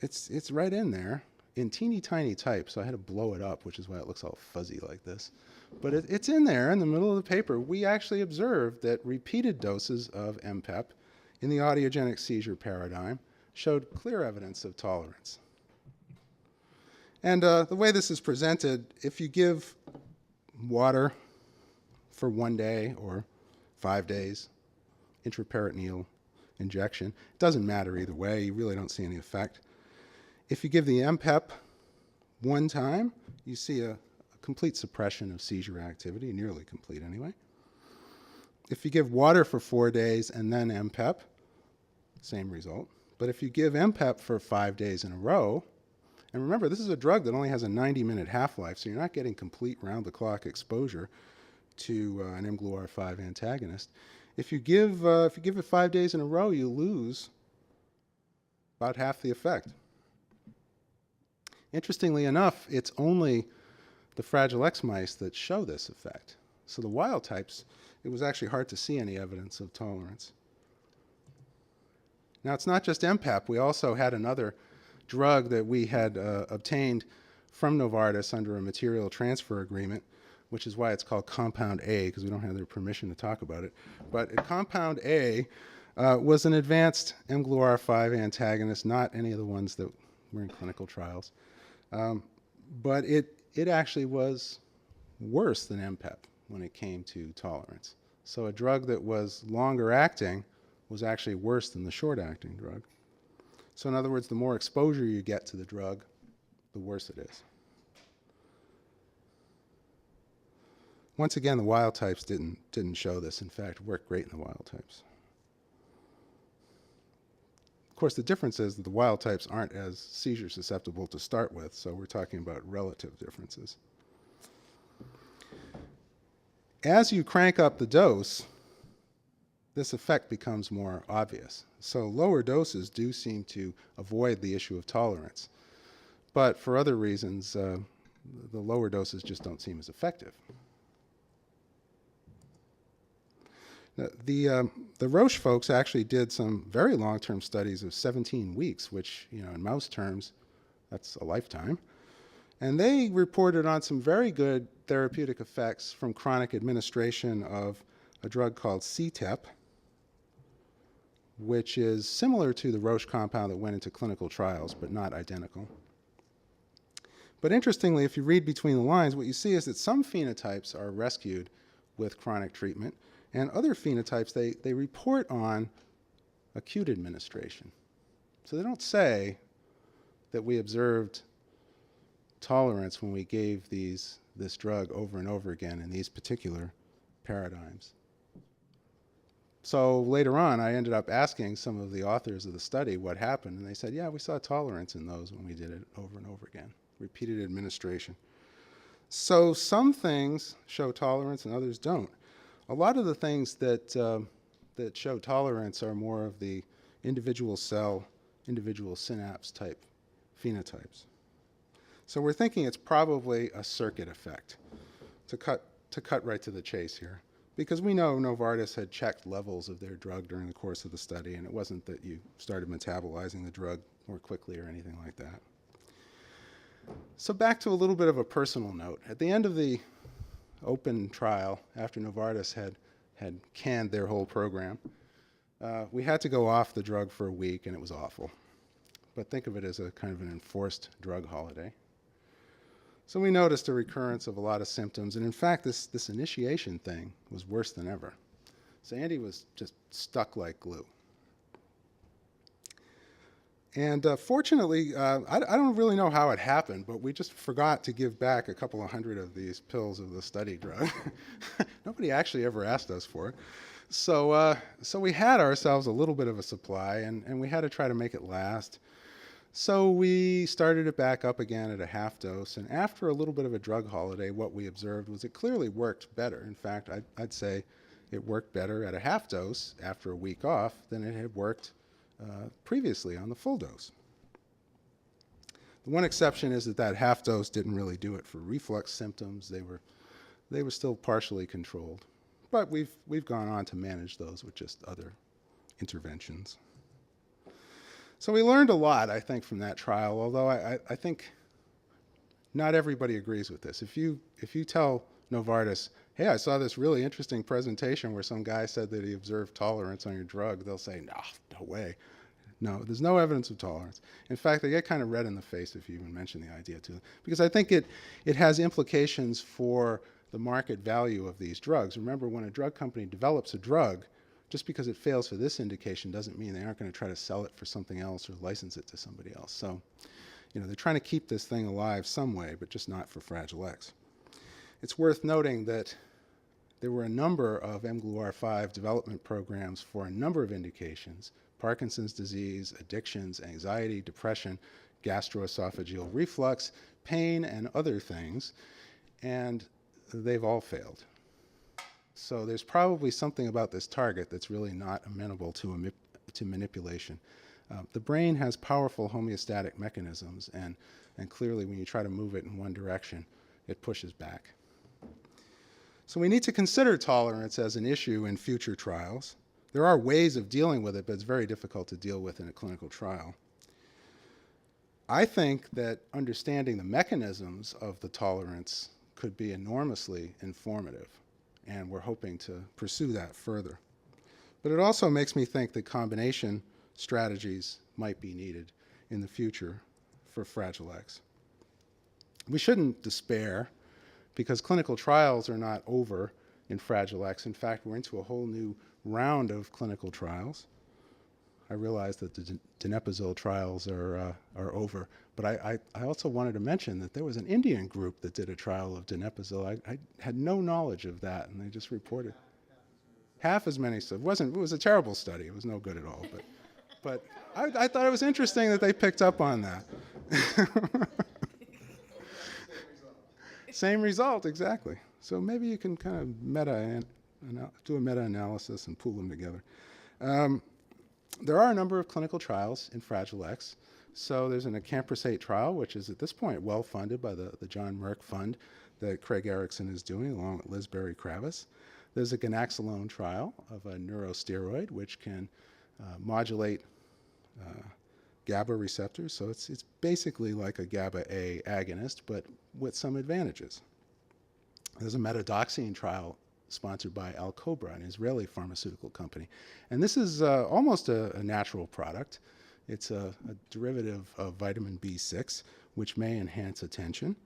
S1: It's right in there in teeny tiny type, so I had to blow it up, which is why it looks all fuzzy like this. But it's in there in the middle of the paper. We actually observed that repeated doses of MPEP in the audiogenic seizure paradigm showed clear evidence of tolerance. And the way this is presented, if you give water for 1 day or 5 days, intraperitoneal injection, it doesn't matter either way. You really don't see any effect. If you give the MPEP one time, you see a complete suppression of seizure activity, nearly complete anyway. If you give water for 4 days and then MPEP, same result. But if you give MPEP for 5 days in a row, and remember, this is a drug that only has a 90-minute half-life, so you're not getting complete round-the-clock exposure to an mGluR5 antagonist. If you give it 5 days in a row, you lose about half the effect. Interestingly enough, it's only the Fragile X mice that show this effect. So the wild types, it was actually hard to see any evidence of tolerance. Now, it's not just MPEP. We also had another drug that we had obtained from Novartis under a material transfer agreement, which is why it's called Compound A, because we don't have their permission to talk about it. But Compound A was an advanced mGluR5 antagonist, not any of the ones that were in clinical trials. But it actually was worse than MPEP when it came to tolerance. So a drug that was longer acting was actually worse than the short-acting drug. So in other words, the more exposure you get to the drug, the worse it is. Once again, the wild types didn't show this. In fact, it worked great in the wild types. Of course, the difference is that the wild types aren't as seizure susceptible to start with, so we're talking about relative differences. As you crank up the dose, this effect becomes more obvious. So lower doses do seem to avoid the issue of tolerance. But for other reasons, the lower doses just don't seem as effective. The Roche folks actually did some very long-term studies of 17 weeks, which, in mouse terms, that's a lifetime. And they reported on some very good therapeutic effects from chronic administration of a drug called CTEP, which is similar to the Roche compound that went into clinical trials, but not identical. But interestingly, if you read between the lines, what you see is that some phenotypes are rescued with chronic treatment, and other phenotypes, they report on acute administration. So they don't say that we observed tolerance when we gave this drug over and over again in these particular paradigms. So later on, I ended up asking some of the authors of the study what happened, and they said, yeah, we saw tolerance in those when we did it over and over again, repeated administration. So some things show tolerance and others don't. A lot of the things that show tolerance are more of the individual cell, individual synapse type phenotypes. So we're thinking it's probably a circuit effect, to cut right to the chase here. Because we know Novartis had checked levels of their drug during the course of the study, and it wasn't that you started metabolizing the drug more quickly or anything like that. So back to a little bit of a personal note. At the end of the open trial, after Novartis had canned their whole program, we had to go off the drug for a week, and it was awful. But think of it as a kind of an enforced drug holiday. So we noticed a recurrence of a lot of symptoms, and in fact, this initiation thing was worse than ever. So Andy was just stuck like glue. And fortunately, I don't really know how it happened, but we just forgot to give back a couple of hundred of these pills of the study drug. Nobody actually ever asked us for it. So we had ourselves a little bit of a supply, and we had to try to make it last. So we started it back up again at a half dose, and after a little bit of a drug holiday, what we observed was it clearly worked better. In fact, I'd say it worked better at a half dose after a week off than it had worked previously on the full dose. The one exception is that half dose didn't really do it for reflux symptoms. They were still partially controlled. But we've gone on to manage those with just other interventions. So we learned a lot, I think, from that trial, although I think not everybody agrees with this. If you tell Novartis, hey, I saw this really interesting presentation where some guy said that he observed tolerance on your drug, they'll say, no way. No, there's no evidence of tolerance. In fact, they get kind of red in the face if you even mention the idea to them, because I think it has implications for the market value of these drugs. Remember, when a drug company develops a drug, just because it fails for this indication doesn't mean they aren't going to try to sell it for something else or license it to somebody else. So, they're trying to keep this thing alive some way, but just not for Fragile X. It's worth noting that there were a number of mGluR5 development programs for a number of indications: Parkinson's disease, addictions, anxiety, depression, gastroesophageal reflux, pain, and other things, and they've all failed. So there's probably something about this target that's really not amenable to manipulation. The brain has powerful homeostatic mechanisms, and clearly when you try to move it in one direction, it pushes back. So we need to consider tolerance as an issue in future trials. There are ways of dealing with it, but it's very difficult to deal with in a clinical trial. I think that understanding the mechanisms of the tolerance could be enormously informative, and we're hoping to pursue that further. But it also makes me think that combination strategies might be needed in the future for Fragile X. We shouldn't despair, because clinical trials are not over in Fragile X. In fact, we're into a whole new round of clinical trials. I realize that the donepezil trials are over, but I also wanted to mention that there was an Indian group that did a trial of donepezil. I had no knowledge of that, and they just reported half as many. So it was a terrible study. It was no good at all. But I thought it was interesting that they picked up on that. Same result, exactly. So maybe you can kind of do a meta-analysis and pool them together. There are a number of clinical trials in Fragile X. So there's an acamprosate trial, which is at this point well-funded by the John Merck Fund that Craig Erickson is doing along with Liz Berry-Kravis. There's a ganaxolone trial of a neurosteroid, which can modulate GABA receptors. So it's basically like a GABA-A agonist, but with some advantages. There's a metadoxine trial sponsored by Alcobra, an Israeli pharmaceutical company. And this is almost a natural product. It's a derivative of vitamin B6, which may enhance attention.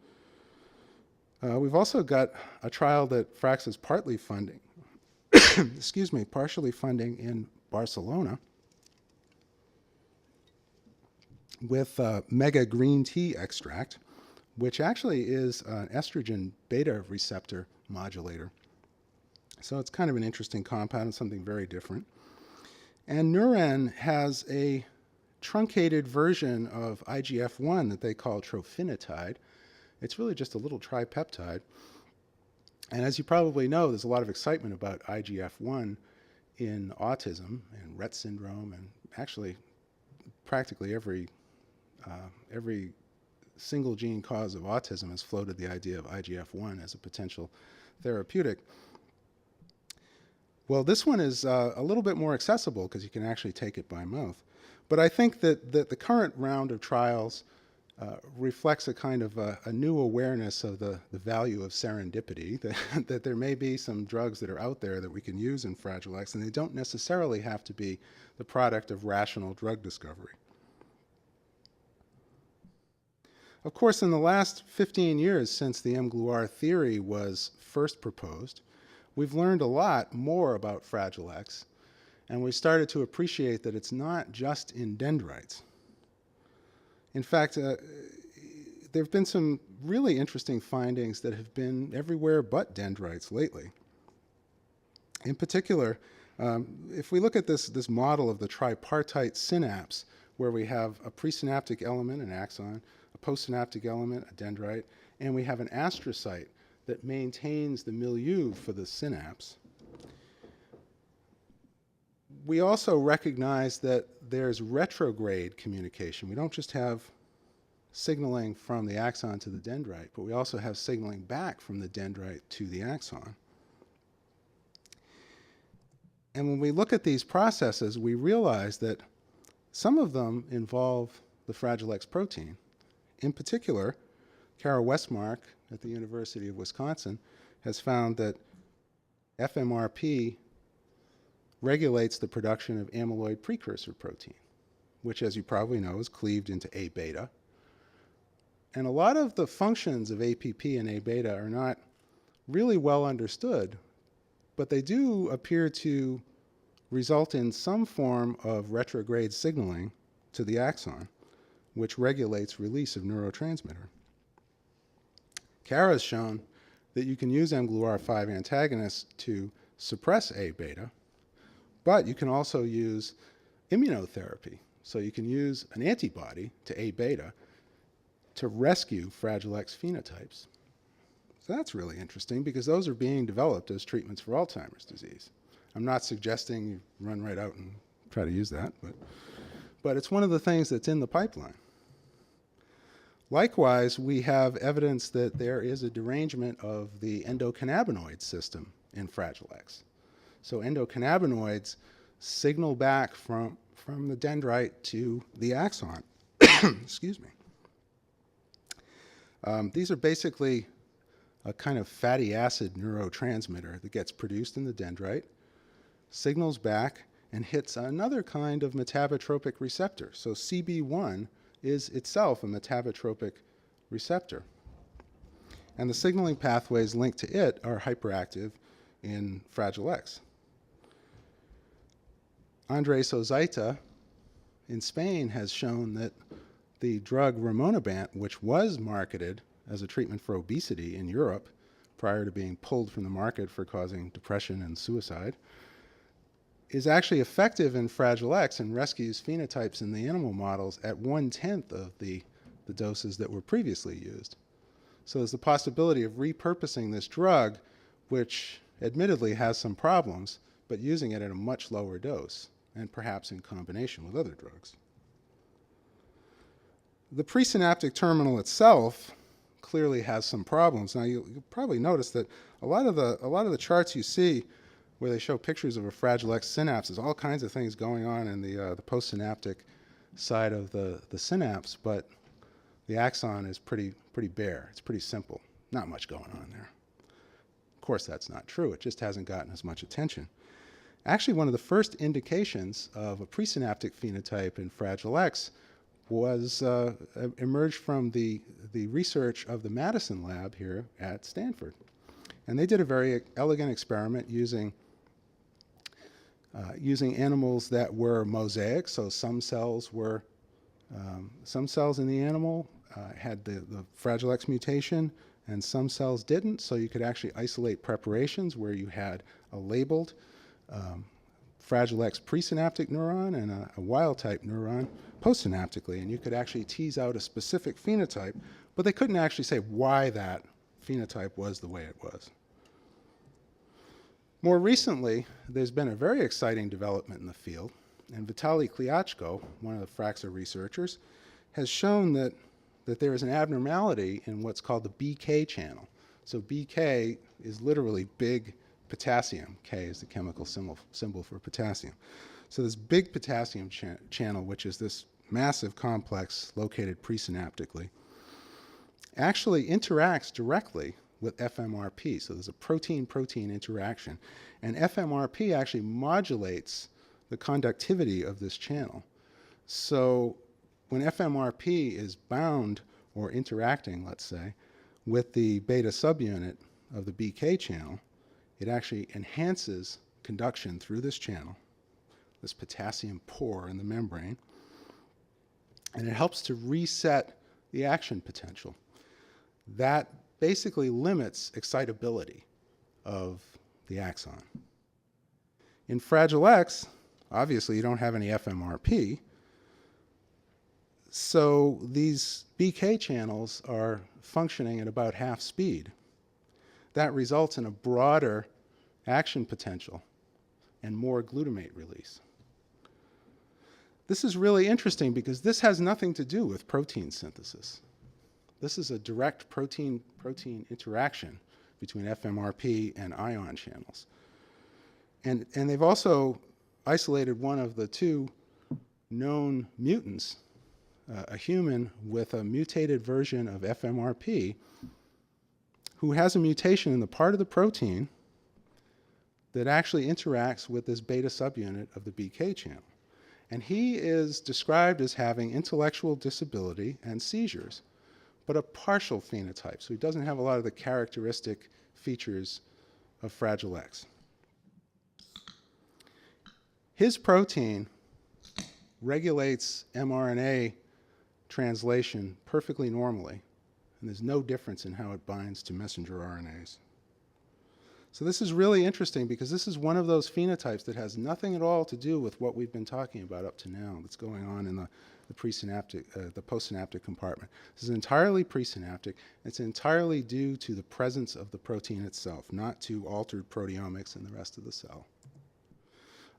S1: We've also got a trial that Frax is partly funding, partially funding in Barcelona with mega green tea extract, which actually is an estrogen beta receptor modulator. So it's kind of an interesting compound and something very different. And Neuren has a truncated version of IGF-1 that they call trofinetide. It's really just a little tripeptide. And as you probably know, there's a lot of excitement about IGF-1 in autism and Rett syndrome, and actually practically every single gene cause of autism has floated the idea of IGF-1 as a potential therapeutic. Well, this one is a little bit more accessible because you can actually take it by mouth. But I think that the current round of trials reflects a kind of a new awareness of the value of serendipity, that there may be some drugs that are out there that we can use in Fragile X, and they don't necessarily have to be the product of rational drug discovery. Of course, in the last 15 years since the mGluR theory was first proposed, we've learned a lot more about Fragile X, and we started to appreciate that it's not just in dendrites. In fact, there have been some really interesting findings that have been everywhere but dendrites lately. In particular, if we look at this model of the tripartite synapse, where we have a presynaptic element, an axon, a postsynaptic element, a dendrite, and we have an astrocyte that maintains the milieu for the synapse, we also recognize that there's retrograde communication. We don't just have signaling from the axon to the dendrite, but we also have signaling back from the dendrite to the axon. And when we look at these processes, we realize that some of them involve the Fragile X protein. In particular, Kara Westmark at the University of Wisconsin has found that FMRP regulates the production of amyloid precursor protein, which, as you probably know, is cleaved into A beta. And a lot of the functions of APP and A beta are not really well understood, but they do appear to result in some form of retrograde signaling to the axon, which regulates release of neurotransmitter. Kara has shown that you can use mGluR5 antagonists to suppress A beta, but you can also use immunotherapy. So you can use an antibody to A beta to rescue Fragile X phenotypes. So that's really interesting because those are being developed as treatments for Alzheimer's disease. I'm not suggesting you run right out and try to use that, but it's one of the things that's in the pipeline. Likewise, we have evidence that there is a derangement of the endocannabinoid system in Fragile X. So endocannabinoids signal back from the dendrite to the axon. Excuse me. These are basically a kind of fatty acid neurotransmitter that gets produced in the dendrite, signals back, and hits another kind of metabotropic receptor. So CB1 is itself a metabotropic receptor. And the signaling pathways linked to it are hyperactive in Fragile X. Andres Ozaita in Spain has shown that the drug rimonabant, which was marketed as a treatment for obesity in Europe prior to being pulled from the market for causing depression and suicide, is actually effective in Fragile X and rescues phenotypes in the animal models at 1/10 of the doses that were previously used. So there's the possibility of repurposing this drug, which admittedly has some problems, but using it at a much lower dose, and perhaps in combination with other drugs. The presynaptic terminal itself clearly has some problems. Now you'll probably notice that a lot of the charts you see where they show pictures of a Fragile X synapse, there's all kinds of things going on in the postsynaptic side of the synapse, but the axon is pretty bare. It's pretty simple. Not much going on there. Of course, that's not true. It just hasn't gotten as much attention. Actually, one of the first indications of a presynaptic phenotype in Fragile X was emerged from the research of the Madison lab here at Stanford. And they did a very elegant experiment using animals that were mosaic. So some cells in the animal had the Fragile X mutation, and some cells didn't. So you could actually isolate preparations where you had a labeled Fragile X presynaptic neuron and a wild-type neuron postsynaptically, and you could actually tease out a specific phenotype, but they couldn't actually say why that phenotype was the way it was. More recently, there's been a very exciting development in the field, and Vitaly Klyachko, one of the Fraxa researchers, has shown that there is an abnormality in what's called the BK channel. So BK is literally big potassium. K is the chemical symbol for potassium. So this big potassium channel, which is this massive complex located presynaptically, actually interacts directly with FMRP. So there's a protein-protein interaction. And FMRP actually modulates the conductivity of this channel. So when FMRP is bound or interacting, let's say, with the beta subunit of the BK channel, it actually enhances conduction through this channel, this potassium pore in the membrane, and it helps to reset the action potential. That basically limits excitability of the axon. In Fragile X, obviously you don't have any FMRP, so these BK channels are functioning at about half speed. That results in a broader action potential and more glutamate release. This is really interesting because this has nothing to do with protein synthesis. This is a direct protein-protein interaction between FMRP and ion channels. And they've also isolated one of the two known mutants, a human with a mutated version of FMRP who has a mutation in the part of the protein that actually interacts with this beta subunit of the BK channel. And he is described as having intellectual disability and seizures, but a partial phenotype, so he doesn't have a lot of the characteristic features of Fragile X. His protein regulates mRNA translation perfectly normally, and there's no difference in how it binds to messenger RNAs. So this is really interesting because this is one of those phenotypes that has nothing at all to do with what we've been talking about up to now that's going on in the postsynaptic compartment. This is entirely presynaptic. It's entirely due to the presence of the protein itself, not to altered proteomics in the rest of the cell.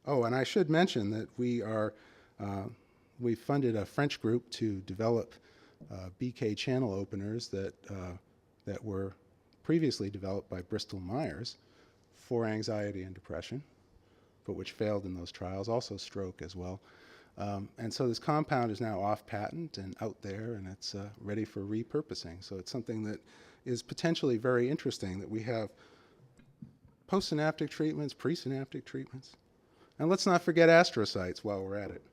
S1: Oh, and I should mention that we funded a French group to develop BK channel openers that were previously developed by Bristol Myers for anxiety and depression, but which failed in those trials, also stroke as well. And so this compound is now off patent and out there, and it's ready for repurposing. So it's something that is potentially very interesting, that we have postsynaptic treatments, presynaptic treatments. And let's not forget astrocytes while we're at it.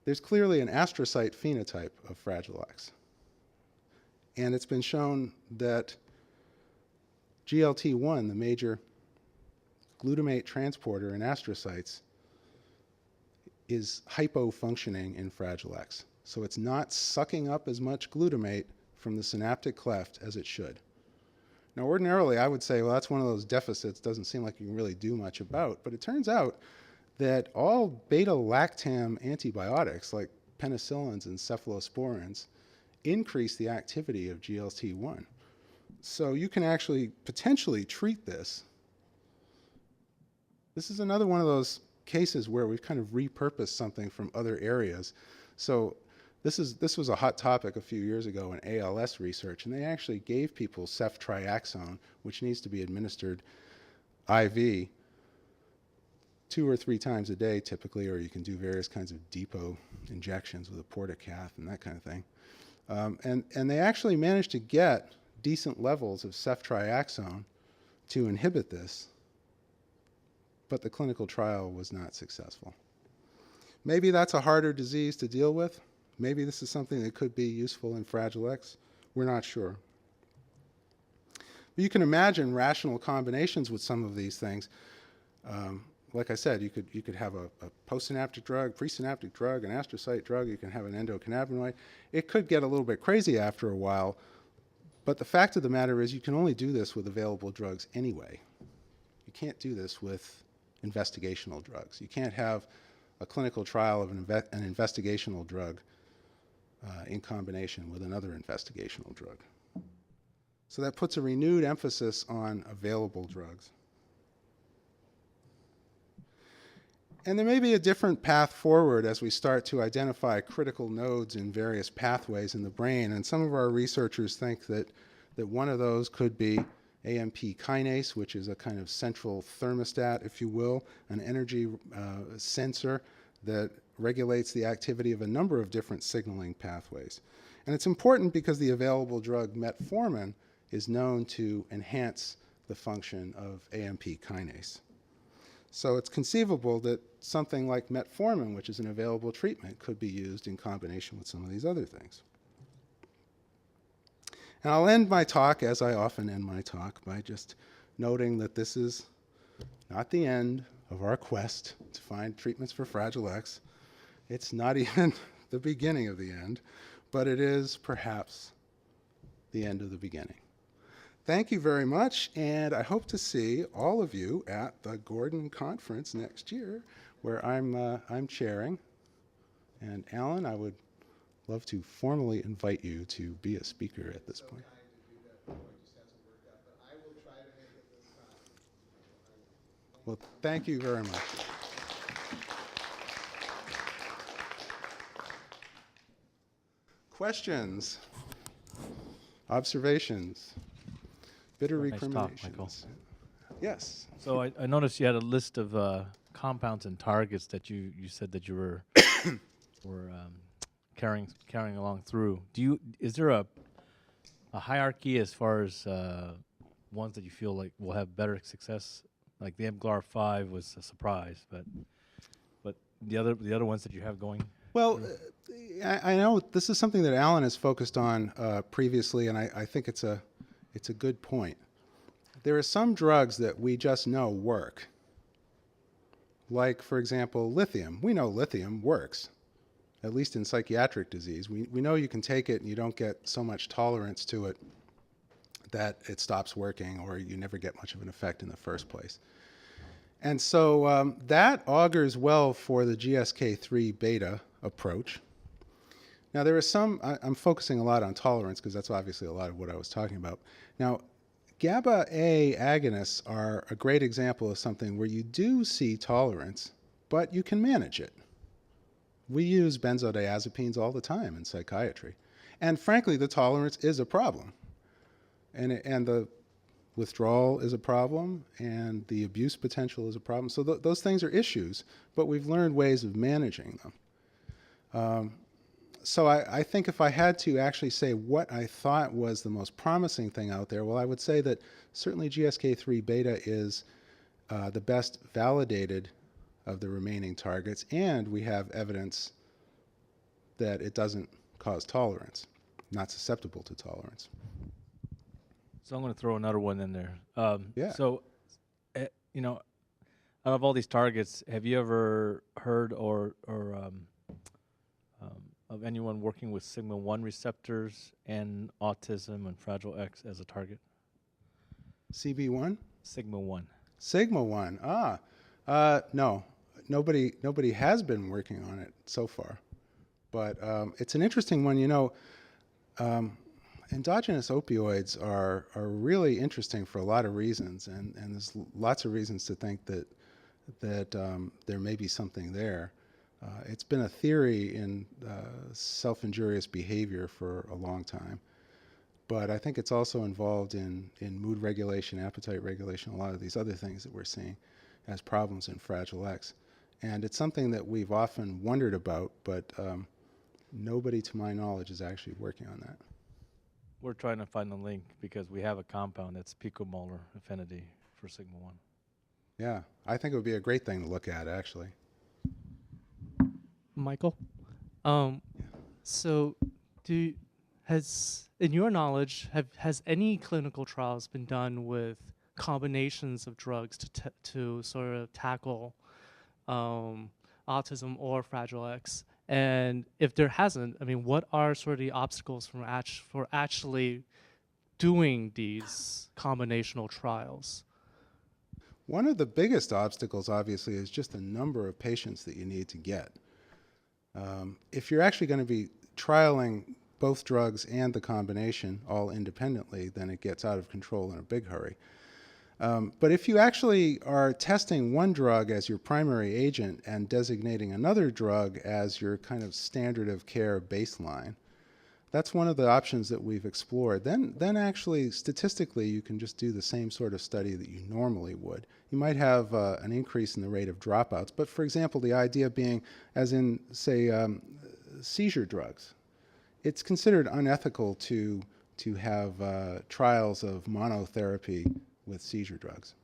S1: There's clearly an astrocyte phenotype of Fragile X. And it's been shown that GLT1, the major glutamate transporter in astrocytes, is hypofunctioning in Fragile X. So it's not sucking up as much glutamate from the synaptic cleft as it should. Now, ordinarily, I would say, well, that's one of those deficits, doesn't seem like you can really do much about. But it turns out that all beta-lactam antibiotics, like penicillins and cephalosporins, increase the activity of GLT1. So you can actually potentially treat this. This is another one of those cases where we've kind of repurposed something from other areas. So this was a hot topic a few years ago in ALS research, and they actually gave people ceftriaxone, which needs to be administered IV 2 or 3 times a day typically, or you can do various kinds of depot injections with a portacath and that kind of thing. And they actually managed to get decent levels of ceftriaxone to inhibit this, but the clinical trial was not successful. Maybe that's a harder disease to deal with. Maybe this is something that could be useful in Fragile X. We're not sure. But you can imagine rational combinations with some of these things. Like I said, you could have a postsynaptic drug, presynaptic drug, an astrocyte drug. You can have an endocannabinoid. It could get a little bit crazy after a while, but the fact of the matter is you can only do this with available drugs anyway. You can't do this with investigational drugs. You can't have a clinical trial of an investigational drug in combination with another investigational drug. So that puts a renewed emphasis on available drugs. And there may be a different path forward as we start to identify critical nodes in various pathways in the brain. And some of our researchers think that one of those could be AMP kinase, which is a kind of central thermostat, if you will, an energy sensor that regulates the activity of a number of different signaling pathways. And it's important because the available drug metformin is known to enhance the function of AMP kinase. So it's conceivable that something like metformin, which is an available treatment, could be used in combination with some of these other things. And I'll end my talk, as I often end my talk, by just noting that this is not the end of our quest to find treatments for Fragile X. It's not even the beginning of the end, but it is perhaps the end of the beginning. Thank you very much, and I hope to see all of you at the Gordon Conference next year, where I'm chairing. And Alan, I would love to formally invite you to be a speaker at this point. Well, thank you very much. Questions? Observations. Bitter
S2: Very nice talk,
S1: recriminations.
S2: Michael.
S1: Yes.
S2: So I noticed you had a list of compounds and targets that you said that you were carrying along through. Is there a hierarchy as far as ones that you feel like will have better success? Like the mGluR 5 was a surprise, but the other ones that you have going.
S1: Well, I know this is something that Alan has focused on previously, and I think it's a good point. There are some drugs that we just know work. Like, for example, lithium. We know lithium works, at least in psychiatric disease. We know you can take it and you don't get so much tolerance to it that it stops working or you never get much of an effect in the first place. And so that augurs well for the GSK3 beta approach. Now, there are some, I'm focusing a lot on tolerance because that's obviously a lot of what I was talking about. Now, GABA A agonists are a great example of something where you do see tolerance, but you can manage it. We use benzodiazepines all the time in psychiatry. And frankly, the tolerance is a problem. And the withdrawal is a problem, and the abuse potential is a problem. So those things are issues, but we've learned ways of managing them. So I think if I had to actually say what I thought was the most promising thing out there, well, I would say that certainly GSK3 beta is the best validated of the remaining targets, and we have evidence that it doesn't cause tolerance, not susceptible to tolerance.
S2: So I'm going to throw another one in there.
S1: Yeah.
S2: So, out of all these targets, have you ever heard or of anyone working with sigma-1 receptors and autism and Fragile X as a target?
S1: CB1?
S2: Sigma-1.
S1: Sigma-1. No. Nobody has been working on it so far. But it's an interesting one. Endogenous opioids are really interesting for a lot of reasons, and there's lots of reasons to think that there may be something there. It's been a theory in self-injurious behavior for a long time, but I think it's also involved in mood regulation, appetite regulation, a lot of these other things that we're seeing as problems in Fragile X. And it's something that we've often wondered about, but nobody to my knowledge is actually working on that.
S2: We're trying to find the link because we have a compound that's picomolar affinity for sigma-1.
S1: Yeah, I think it would be a great thing to look at, actually.
S3: Michael, so in your knowledge, has any clinical trials been done with combinations of drugs to sort of tackle autism or Fragile X? And if there hasn't, I mean, what are sort of the obstacles for actually doing these combinational trials?
S1: One of the biggest obstacles, obviously, is just the number of patients that you need to get. If you're actually going to be trialing both drugs and the combination all independently, then it gets out of control in a big hurry. But if you actually are testing one drug as your primary agent and designating another drug as your kind of standard of care baseline, that's one of the options that we've explored. Then actually, statistically, you can just do the same sort of study that you normally would. You might have an increase in the rate of dropouts, but for example, the idea being, as in, say, seizure drugs, it's considered unethical to have trials of monotherapy with seizure drugs.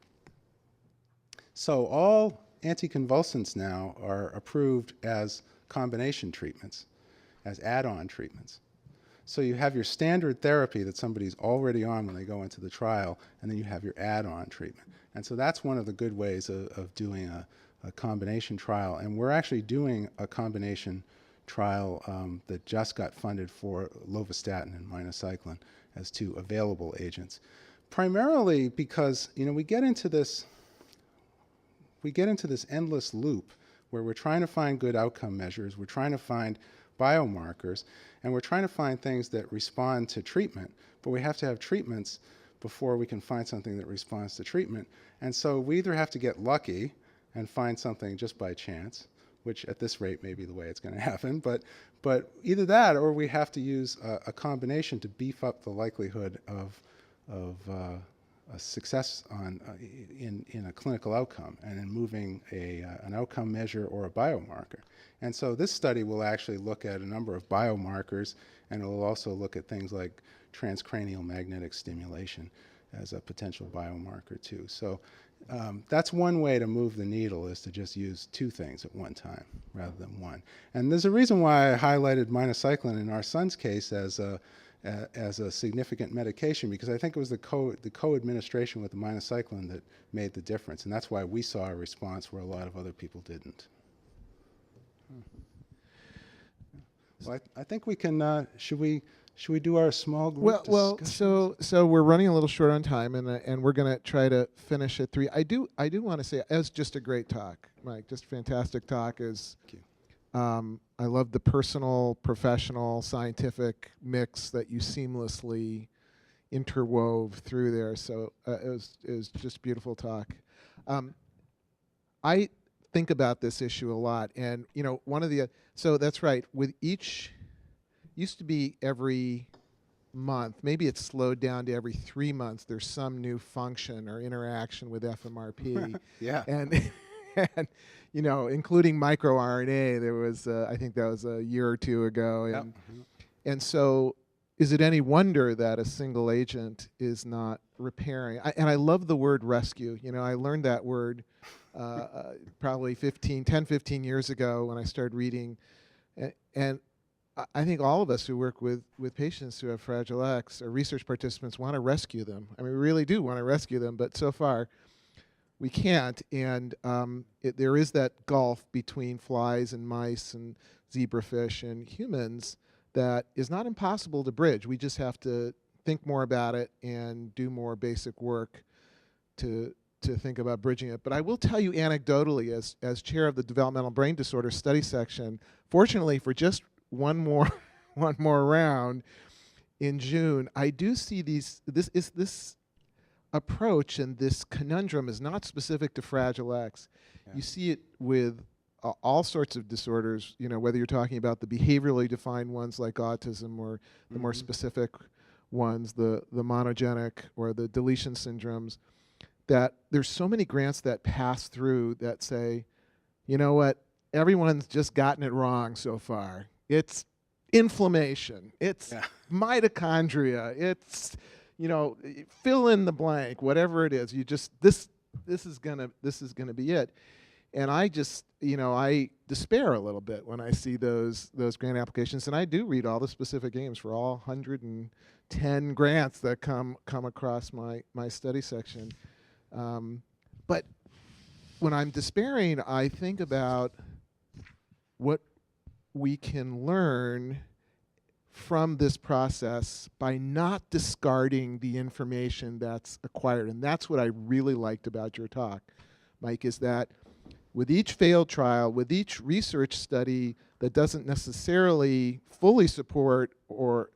S1: So all anticonvulsants now are approved as combination treatments, as add-on treatments. So you have your standard therapy that somebody's already on when they go into the trial, and then you have your add-on treatment. And so that's one of the good ways of doing a combination trial. And we're actually doing a combination trial that just got funded for lovastatin and minocycline as two available agents. Primarily because we get into this endless loop where we're trying to find good outcome measures, we're trying to find biomarkers, and we're trying to find things that respond to treatment, but we have to have treatments before we can find something that responds to treatment. And so we either have to get lucky and find something just by chance, which at this rate may be the way it's going to happen. But either that, or we have to use a combination to beef up the likelihood of a success in a clinical outcome and in moving an outcome measure or a biomarker. And so this study will actually look at a number of biomarkers, and it will also look at things like transcranial magnetic stimulation as a potential biomarker too. So that's one way to move the needle, is to just use two things at one time rather than one. And there's a reason why I highlighted minocycline in our son's case as a significant medication, because I think it was the co-administration with the minocycline that made the difference, and that's why we saw a response where a lot of other people didn't. Well, I think we can. Should we do our small group discussions?
S4: So we're running a little short on time, and we're going to try to finish at 3. I do want to say, it was just a great talk, Mike. Just fantastic talk. Thank you. I love the personal, professional, scientific mix that you seamlessly interwove through there. So it was just beautiful talk. I think about this issue a lot, and so that's right. With each, used to be every month. Maybe it's slowed down to every 3 months. There's some new function or interaction with FMRP.
S1: Yeah.
S4: And including microRNA. There was, I think that was a year or two ago. And, and so is it any wonder that a single agent is not repairing? And I love the word rescue. I learned that word probably 10, 15 years ago when I started reading. And I think all of us who work with patients who have Fragile X or research participants want to rescue them. I mean, we really do want to rescue them, but so far we can't. And there is that gulf between flies and mice and zebrafish and humans that is not impossible to bridge. We just have to think more about it and do more basic work to think about bridging it. But I will tell you anecdotally, as chair of the Developmental Brain Disorder Study Section, fortunately for just one more round in June, I do see this approach, and this conundrum is not specific to Fragile X. Yeah. You see it with all sorts of disorders, whether you're talking about the behaviorally defined ones like autism, or the more specific ones, the monogenic or the deletion syndromes, that there's so many grants that pass through that say, you know what, everyone's just gotten it wrong so far. It's inflammation, it's mitochondria, it's, fill in the blank, whatever it is. You just, this is gonna be it. And I just, I despair a little bit when I see those grant applications, and I do read all the specific games for all 110 grants that come across my study section. But when I'm despairing, I think about what we can learn from this process by not discarding the information that's acquired. And that's what I really liked about your talk, Mike, is that with each failed trial, with each research study that doesn't necessarily fully support or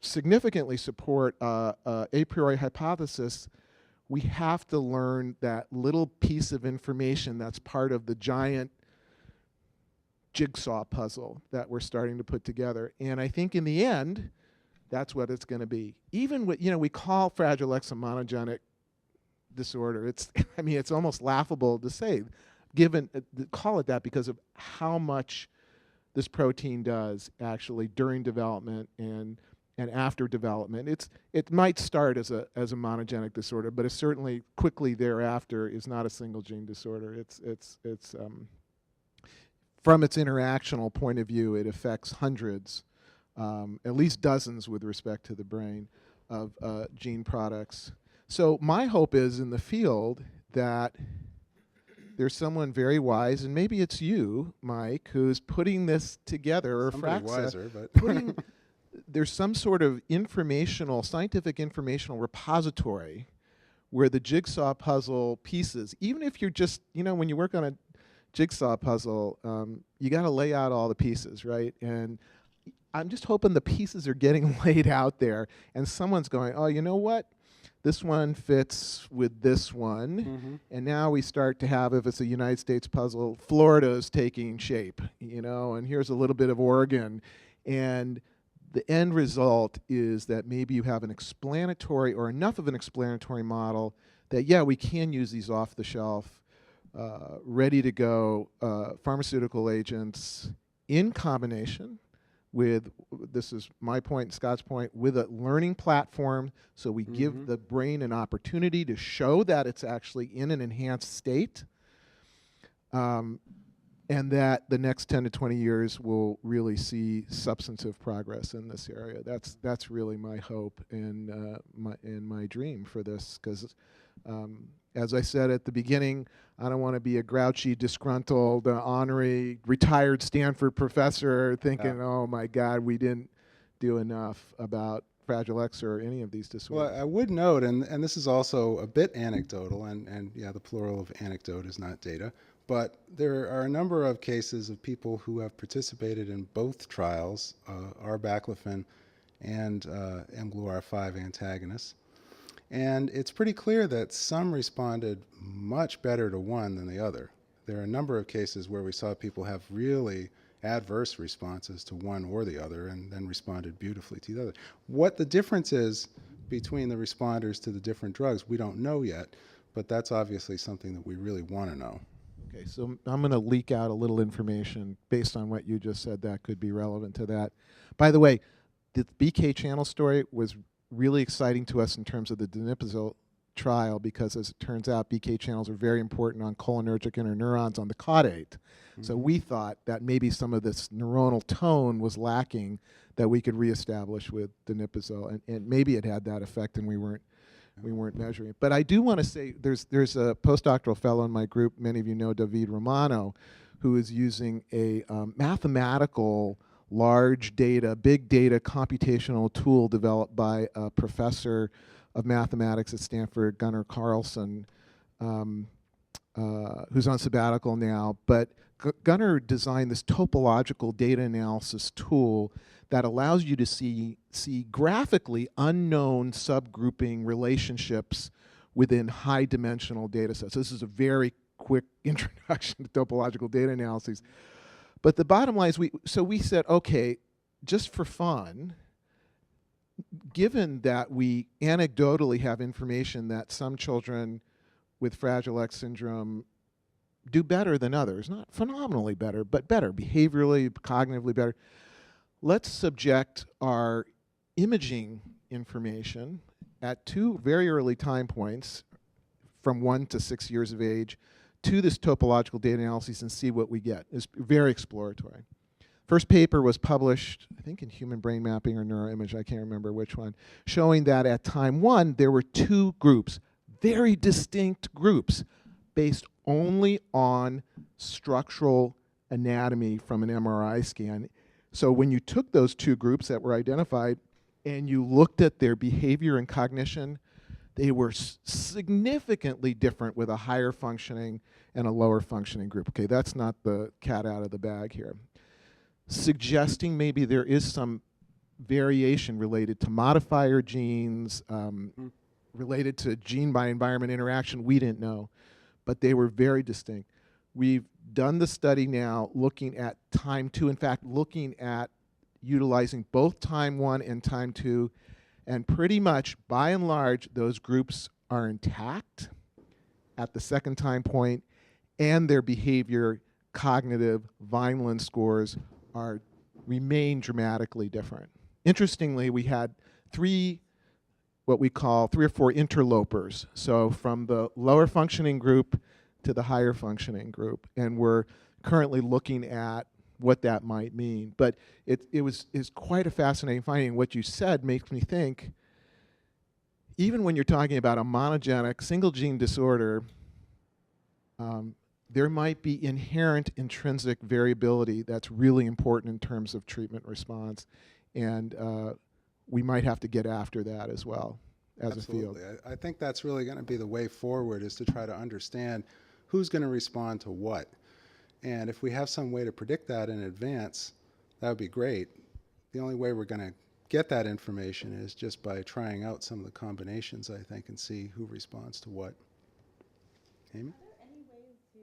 S4: significantly support a priori hypothesis, we have to learn that little piece of information that's part of the giant jigsaw puzzle that we're starting to put together. And I think in the end, that's what it's going to be. Even with, we call Fragile X a monogenic disorder. It's almost laughable to say, call it that, because of how much this protein does actually during development and after development. It might start as a monogenic disorder, but it certainly quickly thereafter is not a single gene disorder. It's from its interactional point of view, it affects hundreds, at least dozens with respect to the brain, of gene products. So my hope is in the field that there's someone very wise, and maybe it's you, Mike, who's putting this together, or
S1: somebody
S4: Fraxa,
S1: wiser, but
S4: putting there's some sort of scientific informational repository where the jigsaw puzzle pieces, even if you're just, when you work on a jigsaw puzzle, you got to lay out all the pieces, right? And I'm just hoping the pieces are getting laid out there, and someone's going, oh, you know what? this one fits with this one, and now we start to have, if it's a United States puzzle, Florida's taking shape, you know, and here's a little bit of Oregon, and the end result is that maybe you have an explanatory or enough of an explanatory model that, yeah, we can use these off-the-shelf, ready-to-go pharmaceutical agents in combination with, this is my point and Scott's point, with a learning platform, so we give the brain an opportunity to show that it's actually in an enhanced state, and that the next 10 to 20 years will really see substantive progress in this area. That's really my hope and my dream for this, because as I said at the beginning, I don't want to be a grouchy, disgruntled, honorary, retired Stanford professor thinking, oh my God, we didn't do enough about Fragile X or any of these disorders.
S1: Well, I would note, and this is also a bit anecdotal, and yeah, the plural of anecdote is not data, but there are a number of cases of people who have participated in both trials, R-baclofen and mGluR5 antagonists. And it's pretty clear that some responded much better to one than the other. There are a number of cases where we saw people have really adverse responses to one or the other and then responded beautifully to the other. What the difference is between the responders to the different drugs, we don't know yet, but that's obviously something that we really want to know.
S4: Okay, so I'm going to leak out a little information based on what you just said that could be relevant to that. By the way, the BK channel story was really exciting to us in terms of the donepezil trial, because as it turns out, BK channels are very important on cholinergic interneurons on the caudate. So we thought that maybe some of this neuronal tone was lacking that we could reestablish with donepezil, and maybe it had that effect and we weren't measuring it. But I do want to say there's a postdoctoral fellow in my group, many of you know David Romano, who is using a mathematical large data, big data computational tool developed by a professor of mathematics at Stanford, Gunnar Carlson, who's on sabbatical now. But Gunnar designed this topological data analysis tool that allows you to see graphically unknown subgrouping relationships within high dimensional data sets. So this is a very quick introduction to topological data analyses. But the bottom line is, we said, okay, just for fun, given that we anecdotally have information that some children with Fragile X syndrome do better than others, not phenomenally better, but better, behaviorally, cognitively better, let's subject our imaging information at two very early time points, from 1 to 6 years of age, to this topological data analysis and see what we get. It's very exploratory. First paper was published, I think in Human Brain Mapping or Neuroimage, I can't remember which one, showing that at time 1 there were two groups, very distinct groups, based only on structural anatomy from an MRI scan. So when you took those two groups that were identified and you looked at their behavior and cognition, they were significantly different with a higher functioning and a lower functioning group. Okay, that's not the cat out of the bag here. Suggesting maybe there is some variation related to modifier genes, related to gene by environment interaction, we didn't know, but they were very distinct. We've done the study now looking at time 2, in fact, looking at utilizing both time 1 and time 2, and pretty much, by and large, those groups are intact at the second time point, and their behavior, cognitive, Vineland scores remain dramatically different. Interestingly, we had what we call 3 or 4 interlopers. So from the lower functioning group to the higher functioning group, and we're currently looking at what that might mean. But it's quite a fascinating finding. What you said makes me think, even when you're talking about a monogenic single gene disorder, there might be inherent intrinsic variability that's really important in terms of treatment response. And we might have to get after that as well as
S1: Absolutely.
S4: a field.
S1: I think that's really going to be the way forward, is to try to understand who's going to respond to what. And if we have some way to predict that in advance, that would be great. The only way we're going to get that information is just by trying out some of the combinations, I think, and see who responds to what. Amy?
S5: Are there any ways to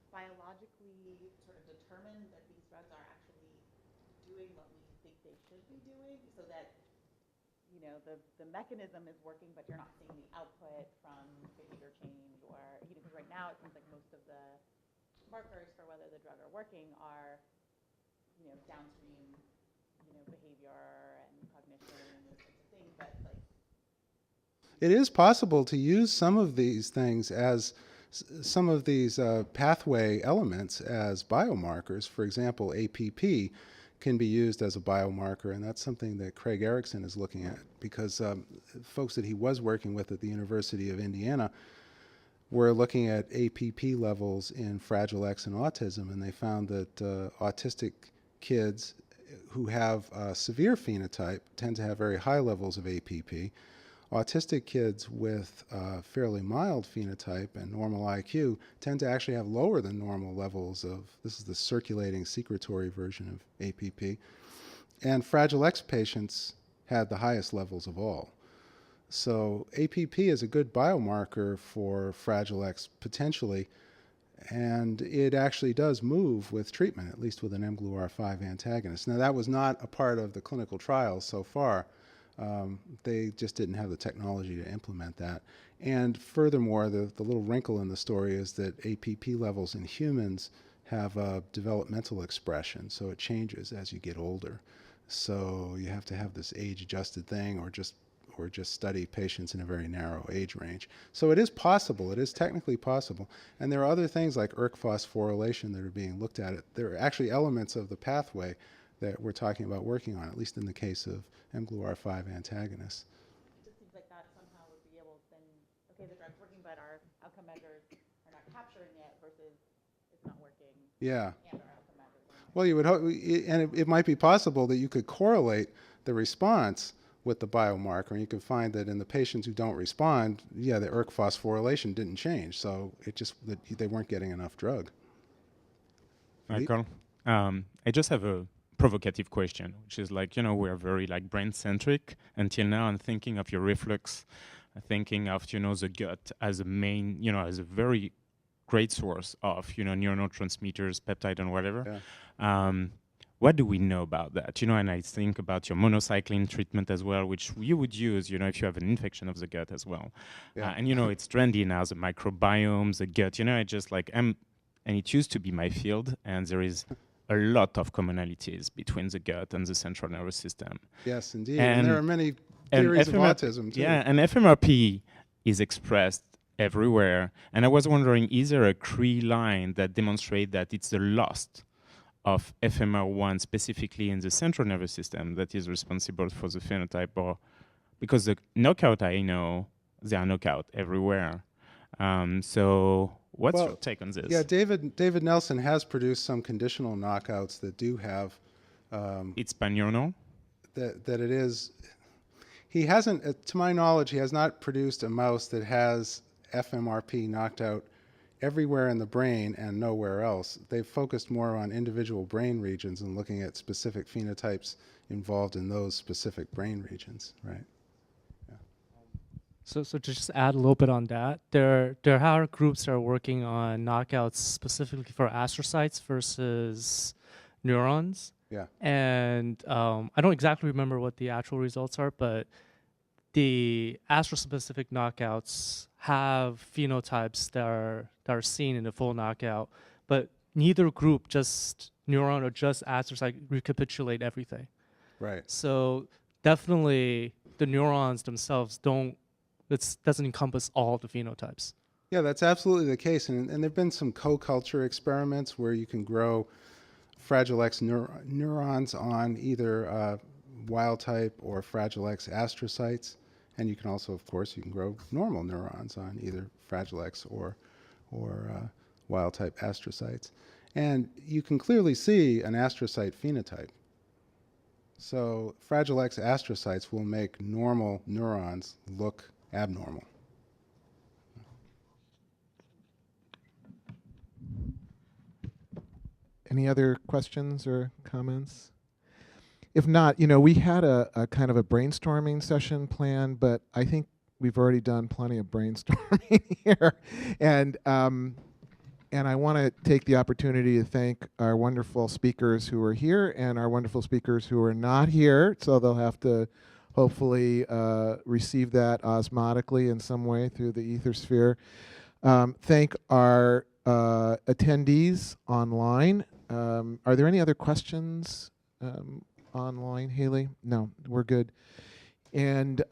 S5: biologically sort of determine that these drugs are actually doing what we think they should be doing, so that, you know, the mechanism is working, but you're not seeing the output from behavior change, or, you know, because right now it seems like most of the markers for whether the drug are working are, you know, downstream, you know, behavior and cognition and those sorts of things, but like.
S1: It is possible to use some of these things as some of these pathway elements as biomarkers. For example, APP can be used as a biomarker, and that's something that Craig Erickson is looking at, because folks that he was working with at the University of Indiana were looking at APP levels in Fragile X and autism, and they found that autistic kids who have a severe phenotype tend to have very high levels of APP. Autistic kids with fairly mild phenotype and normal IQ tend to actually have lower than normal levels of, this is the circulating secretory version of APP. And Fragile X patients had the highest levels of all. So APP is a good biomarker for Fragile X potentially, and it actually does move with treatment, at least with an mGluR5 antagonist. Now, that was not a part of the clinical trials so far. They just didn't have the technology to implement that. And furthermore, the little wrinkle in the story is that APP levels in humans have a developmental expression, so it changes as you get older. So you have to have this age-adjusted thing, or just study patients in a very narrow age range. So it is possible. It is technically possible. And there are other things like ERK phosphorylation that are being looked at. There are actually elements of the pathway that we're talking about working on, at least in the case of mGluR5 antagonists.
S5: It just seems like that somehow would be able to then, okay, the drug's working, but our outcome measures are not capturing it, versus it's not working.
S1: Yeah.
S5: And our outcome measures are not.
S1: Well, you would hope, and it might be possible that you could correlate the response with the biomarker, and you could find that in the patients who don't respond, yeah, the ERK phosphorylation didn't change, so it just, that they weren't getting enough drug.
S6: Michael, I just have a provocative question, which is like, you know, we're very like brain-centric until now. I'm thinking of your reflux, thinking of, you know, the gut as a main, you know, as a very great source of, you know, neurotransmitters, peptide and whatever. Yeah. What do we know about that? You know, and I think about your monocycline treatment as well, which you would use, you know, if you have an infection of the gut as well. Yeah. And, you know, it's trendy now, the microbiome, the gut, you know, I just like, and it used to be my field, and there is a lot of commonalities between the gut and the central nervous system.
S1: Yes, indeed. And there are many theories of autism, too.
S6: Yeah, and FMRP is expressed everywhere. And I was wondering, is there a Cree line that demonstrates that it's the loss of FMR1 specifically in the central nervous system that is responsible for the phenotype? Or because the knockout, I know, they are knockout everywhere. So what's your take on this?
S1: Yeah, David Nelson has produced some conditional knockouts that do have...
S6: it's pan-neuronal?
S1: That it is... He hasn't, to my knowledge, he has not produced a mouse that has FMRP knocked out everywhere in the brain and nowhere else. They've focused more on individual brain regions and looking at specific phenotypes involved in those specific brain regions, right? Yeah.
S3: So to just add a little bit on that, there are groups that are working on knockouts specifically for astrocytes versus neurons.
S1: Yeah.
S3: And I don't exactly remember what the actual results are, but the astrospecific knockouts have phenotypes that are seen in the full knockout, but neither group, just neuron or just astrocyte, recapitulate everything.
S1: Right.
S3: So definitely the neurons themselves doesn't encompass all the phenotypes.
S1: Yeah, that's absolutely the case. And there have been some co-culture experiments where you can grow Fragile X neurons on either wild type or Fragile X astrocytes. And you can also, of course, you can grow normal neurons on either Fragile X or wild type astrocytes. And you can clearly see an astrocyte phenotype. So Fragile X astrocytes will make normal neurons look abnormal.
S4: Any other questions or comments? if not, we had a kind of a brainstorming session planned, but I think we've already done plenty of brainstorming here. And I want to take the opportunity to thank our wonderful speakers who are here and our wonderful speakers who are not here. So they'll have to hopefully receive that osmotically in some way through the ether sphere. Thank our attendees online. Are there any other questions online, Haley? No, we're good. And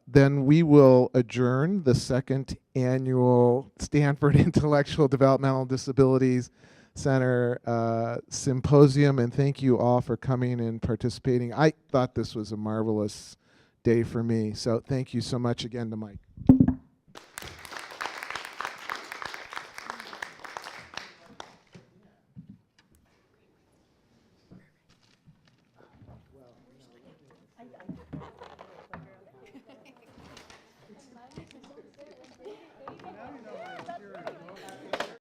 S4: then we will adjourn the second annual Stanford Intellectual Developmental Disabilities Center Symposium. And thank you all for coming and participating. I thought this was a marvelous day for me. So thank you so much again to Mike.